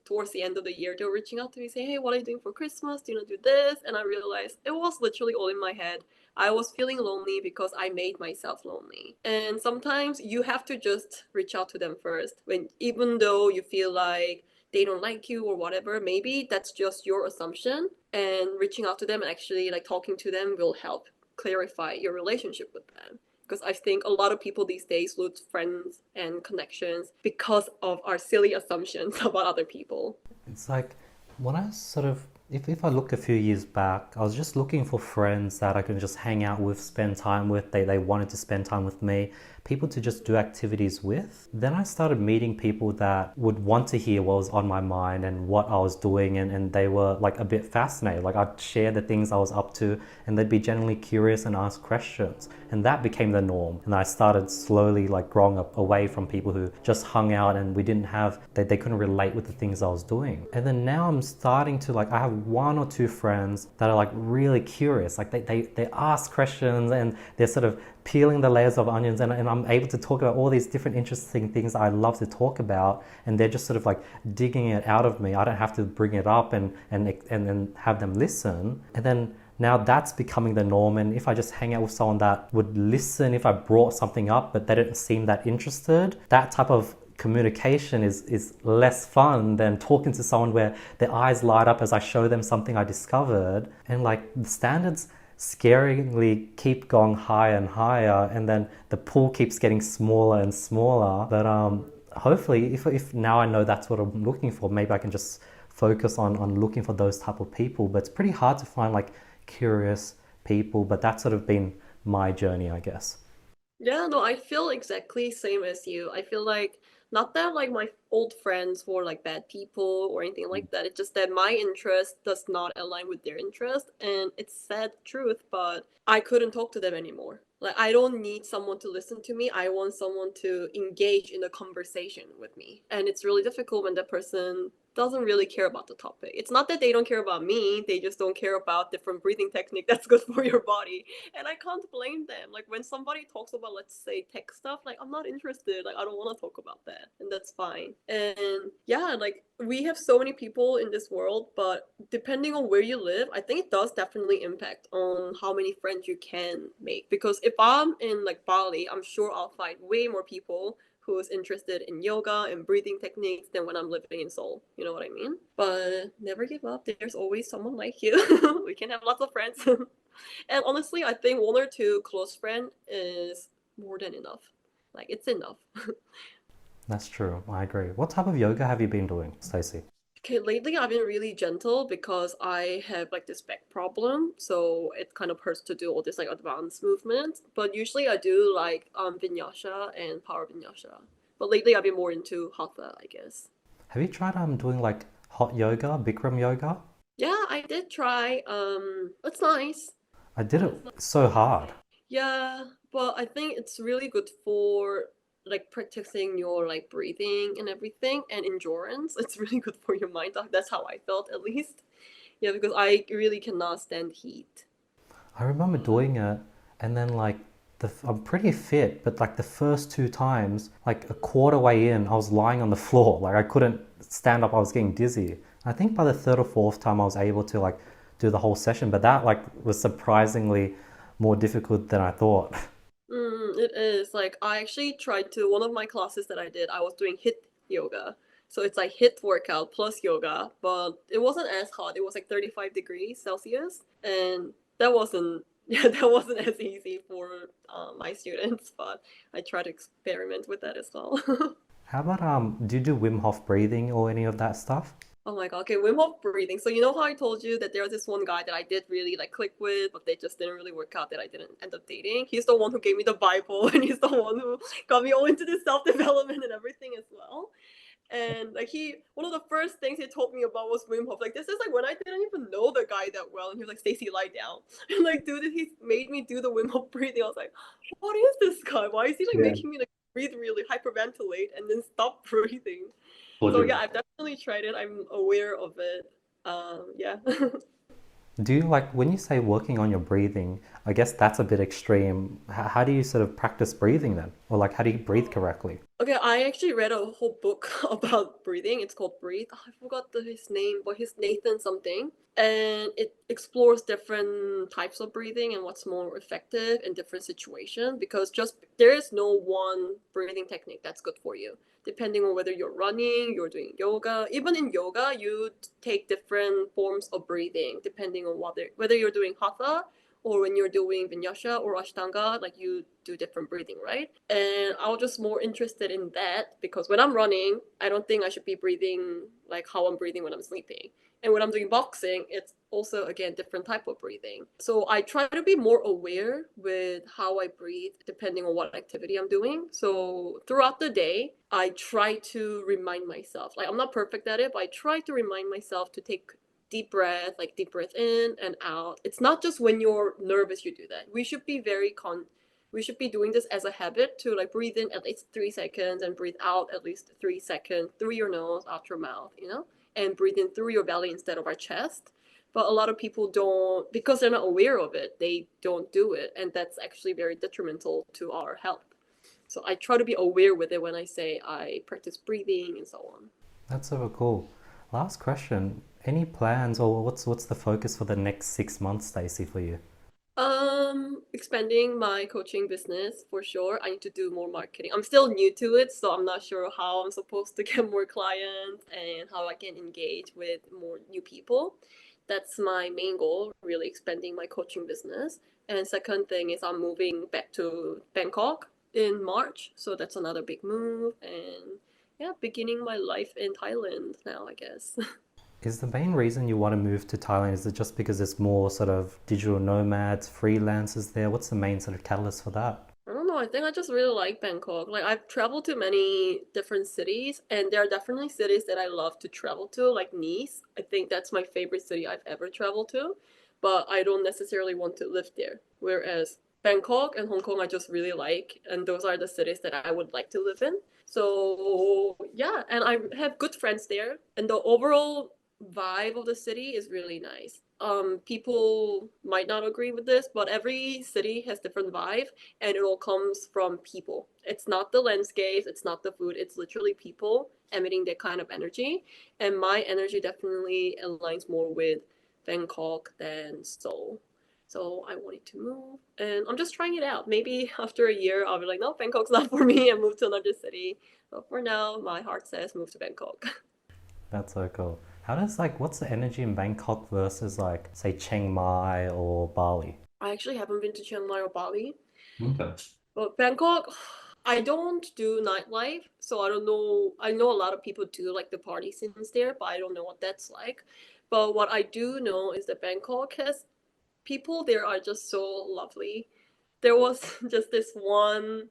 towards the end of the year, they were reaching out to me saying, hey, what are you doing for Christmas? Do you want to do this? And I realized it was literally all in my head. I was feeling lonely because I made myself lonely. And sometimes you have to just reach out to them first, when even though you feel like they don't like you or whatever, maybe that's just your assumption, and reaching out to them and actually like talking to them will help clarify your relationship with them. Because I think a lot of people these days lose friends and connections because of our silly assumptions about other people. It's like when I sort of, if I look a few years back, I was just looking for friends that I can just hang out with, spend time with. They wanted to spend time with me, people to just do activities with. Then I started meeting people that would want to hear what was on my mind and what I was doing, and they were like a bit fascinated. Like I'd share the things I was up to, and they'd be genuinely curious and ask questions. And that became the norm. And I started slowly like growing up away from people who just hung out and we didn't have, they couldn't relate with the things I was doing. And then now I'm starting to like, I have one or two friends that are like really curious. Like they ask questions and they're sort of peeling the layers of onions, and I'm able to talk about all these different interesting things I love to talk about, and they're just sort of like digging it out of me. I don't have to bring it up and have them listen. And then now that's becoming the norm, and if I just hang out with someone that would listen if I brought something up but they didn't seem that interested, that type of communication is less fun than talking to someone where their eyes light up as I show them something I discovered. And like the standards scaringly keep going higher and higher, and then the pool keeps getting smaller and smaller. But hopefully if now I know that's what I'm looking for, maybe I can just focus on looking for those type of people. But it's pretty hard to find like curious people, but that's sort of been my journey, I guess. Yeah, no, I feel exactly same as you. I feel like not that like my old friends were like bad people or anything like that. It's just that my interest does not align with their interest, and it's sad truth, but I couldn't talk to them anymore. Like I don't need someone to listen to me. I want someone to engage in a conversation with me. And it's really difficult when that person doesn't really care about the topic. It's not that they don't care about me, they just don't care about different breathing technique that's good for your body. And I can't blame them. Like when somebody talks about, let's say, tech stuff, like I'm not interested. Like I don't want to talk about that, and that's fine. And yeah, like we have so many people in this world, but depending on where you live, I think it does definitely impact on how many friends you can make. Because if I'm in like Bali, I'm sure I'll find way more people who's interested in yoga and breathing techniques than when I'm living in Seoul. You know what I mean? But never give up. There's always someone like you. We can have lots of friends. And honestly, I think one or two close friends is more than enough. Like it's enough. That's true. I agree. What type of yoga have you been doing, Stacey? Okay, lately I've been really gentle because I have like this back problem, so it kind of hurts to do all this like advanced movements. But usually I do like vinyasa and power vinyasa. But lately I've been more into hatha, I guess. Have you tried doing like hot yoga, Bikram yoga? Yeah, I did try. It's nice. I did it so hard. Yeah, but I think it's really good for like practicing your like breathing and everything and endurance. It's really good for your mind. That's how I felt at least. Yeah, because I really cannot stand heat. I remember doing it, and then like I'm pretty fit, but like the first two times, like a quarter way in, I was lying on the floor, like I couldn't stand up. I was getting dizzy. I think by the third or fourth time, I was able to like do the whole session, but that like was surprisingly more difficult than I thought. It is. Like I actually tried to one of my classes that I did, I was doing HIIT yoga. So it's like HIIT workout plus yoga, but it wasn't as hot. It was like 35 degrees Celsius, and that wasn't yeah, that wasn't as easy for my students, but I tried to experiment with that as well. How about do you do Wim Hof breathing or any of that stuff? Oh my god. Okay, Wim Hof breathing. So you know how I told you that there was this one guy that I did really like click with, but they just didn't really work out that I didn't end up dating. He's the one who gave me the Bible and he's the one who got me all into this self-development and everything as well. And like one of the first things he told me about was Wim Hof. Like this is like when I didn't even know the guy that well, and he was like, "Stacey, lie down." And like, dude, he made me do the Wim Hof breathing. I was like, "What is this guy? Why is he like Yeah. making me like breathe really hyperventilate and then stop breathing?" So Totally. yeah, I've definitely tried it. I'm aware of it. Yeah. Do you like when you say working on your breathing? I guess that's a bit extreme. How do you sort of practice breathing then? Or like how do you breathe correctly? Okay, I actually read a whole book about breathing. It's called Breathe. Oh, I forgot his name, but he's Nathan something. And it explores different types of breathing and what's more effective in different situations because just there is no one breathing technique that's good for you. Depending on whether you're running, you're doing yoga. Even in yoga, you take different forms of breathing depending on whether you're doing hatha or when you're doing vinyasa or ashtanga, like you do different breathing, right? And I was just more interested in that because when I'm running, I don't think I should be breathing like how I'm breathing when I'm sleeping. And when I'm doing boxing, it's also again different type of breathing. So I try to be more aware with how I breathe depending on what activity I'm doing. So throughout the day, I try to remind myself. Like I'm not perfect at it, but I try to remind myself to take deep breath in and out. It's not just when you're nervous you do that. We should be doing this as a habit to like breathe in at least 3 seconds and breathe out at least 3 seconds through your nose, out your mouth, and breathe in through your belly instead of our chest. But a lot of people don't, because they're not aware of it, they don't do it. And that's actually very detrimental to our health. So I try to be aware with it when I say I practice breathing and so on. That's super cool. Last question. Any plans or what's the focus for the next 6 months, Stacey, for you? Expanding my coaching business for sure. I need to do more marketing. I'm still new to it, so I'm not sure how I'm supposed to get more clients and how I can engage with more new people. That's my main goal, really expanding my coaching business. And second thing is I'm moving back to Bangkok in March, so that's another big move and yeah, beginning my life in Thailand now, I guess. Is the main reason you want to move to Thailand, is it just because there's more sort of digital nomads, freelancers there? What's the main sort of catalyst for that? I don't know. I think I just really like Bangkok. Like I've traveled to many different cities, and there are definitely cities that I love to travel to, like Nice. I think that's my favorite city I've ever traveled to, but I don't necessarily want to live there. Whereas Bangkok and Hong Kong, I just really like, and those are the cities that I would like to live in. So yeah, and I have good friends there, and the overall vibe of the city is really nice. People might not agree with this, but every city has different vibe and it all comes from people. It's not the landscapes, it's not the food, it's literally people emitting that kind of energy. And my energy definitely aligns more with Bangkok than Seoul. So I wanted to move, and I'm just trying it out. Maybe after a year, I'll be like, no, Bangkok's not for me, and move to another city. But for now, my heart says move to Bangkok. That's so cool. How does like what's the energy in Bangkok versus like say Chiang Mai or Bali? I actually haven't been to Chiang Mai or Bali, Okay. but Bangkok, I don't do nightlife, so I don't know. I know a lot of people do like the party scenes there, but I don't know what that's like. But what I do know is that Bangkok has people there are just so lovely. There was just this one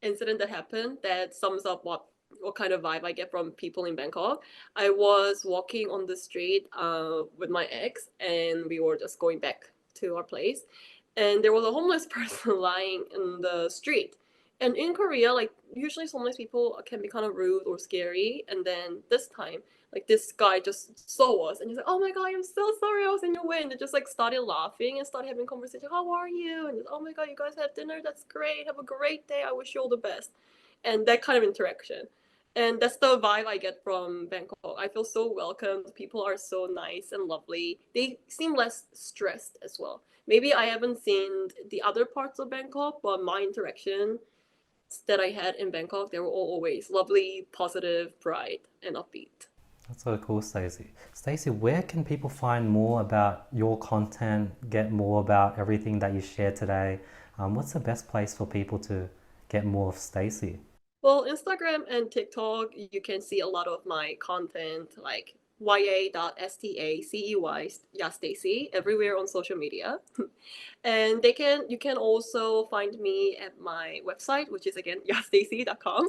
incident that happened that sums up what kind of vibe I get from people in Bangkok. I was walking on the street with my ex, and we were just going back to our place, and there was a homeless person lying in the street. And in Korea, like usually homeless people can be kind of rude or scary, and then this time like this guy just saw us and he's like, "Oh my god, I'm so sorry I was in your way," and they just like started laughing and started having conversation. "How are you?" And just, "Oh my god, you guys had dinner? That's great. Have a great day. I wish you all the best." And that kind of interaction. And that's the vibe I get from Bangkok. I feel so welcomed. People are so nice and lovely. They seem less stressed as well. Maybe I haven't seen the other parts of Bangkok, but my interaction that I had in Bangkok, they were all always lovely, positive, bright, and upbeat. That's so cool, Stacey. Stacey, where can people find more about your content, get more about everything that you shared today? What's the best place for people to get more of Stacey? Well, Instagram and TikTok, you can see a lot of my content like ya.stacey, yeah, Stacy, everywhere on social media. And you can also find me at my website, which is again yastacy.com.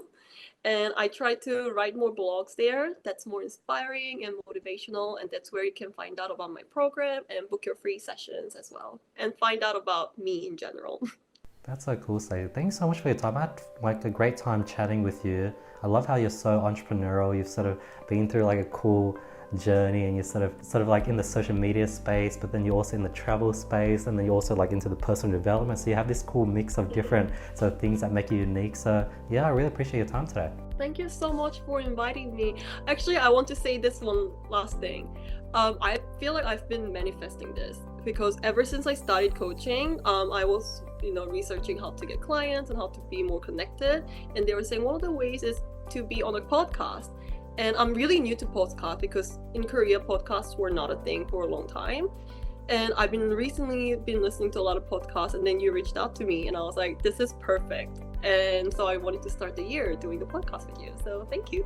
And I try to write more blogs there that's more inspiring and motivational. And that's where you can find out about my program and book your free sessions as well. And find out about me in general. That's so cool, Stacey. Thanks so much for your time. I had like a great time chatting with you. I love how you're so entrepreneurial. You've sort of been through like a cool journey, and you're sort of like in the social media space, but then you're also in the travel space, and then you're also like into the personal development. So you have this cool mix of different sort of things that make you unique. So yeah, I really appreciate your time today. Thank you so much for inviting me. Actually, I want to say this one last thing. I feel like I've been manifesting this because ever since I started coaching, I was, researching how to get clients and how to be more connected. And they were saying one of the ways is to be on a podcast. And I'm really new to podcasts because in Korea, podcasts were not a thing for a long time. And I've been recently listening to a lot of podcasts, and then you reached out to me, and I was like, this is perfect. And so I wanted to start the year doing the podcast with you. So thank you.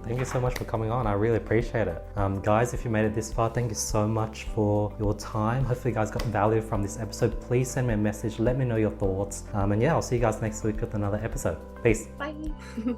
Thank you so much for coming on. I really appreciate it. Guys, if you made it this far, thank you so much for your time. Hopefully you guys got value from this episode. Please send me a message. Let me know your thoughts. And yeah, I'll see you guys next week with another episode. Peace. Bye.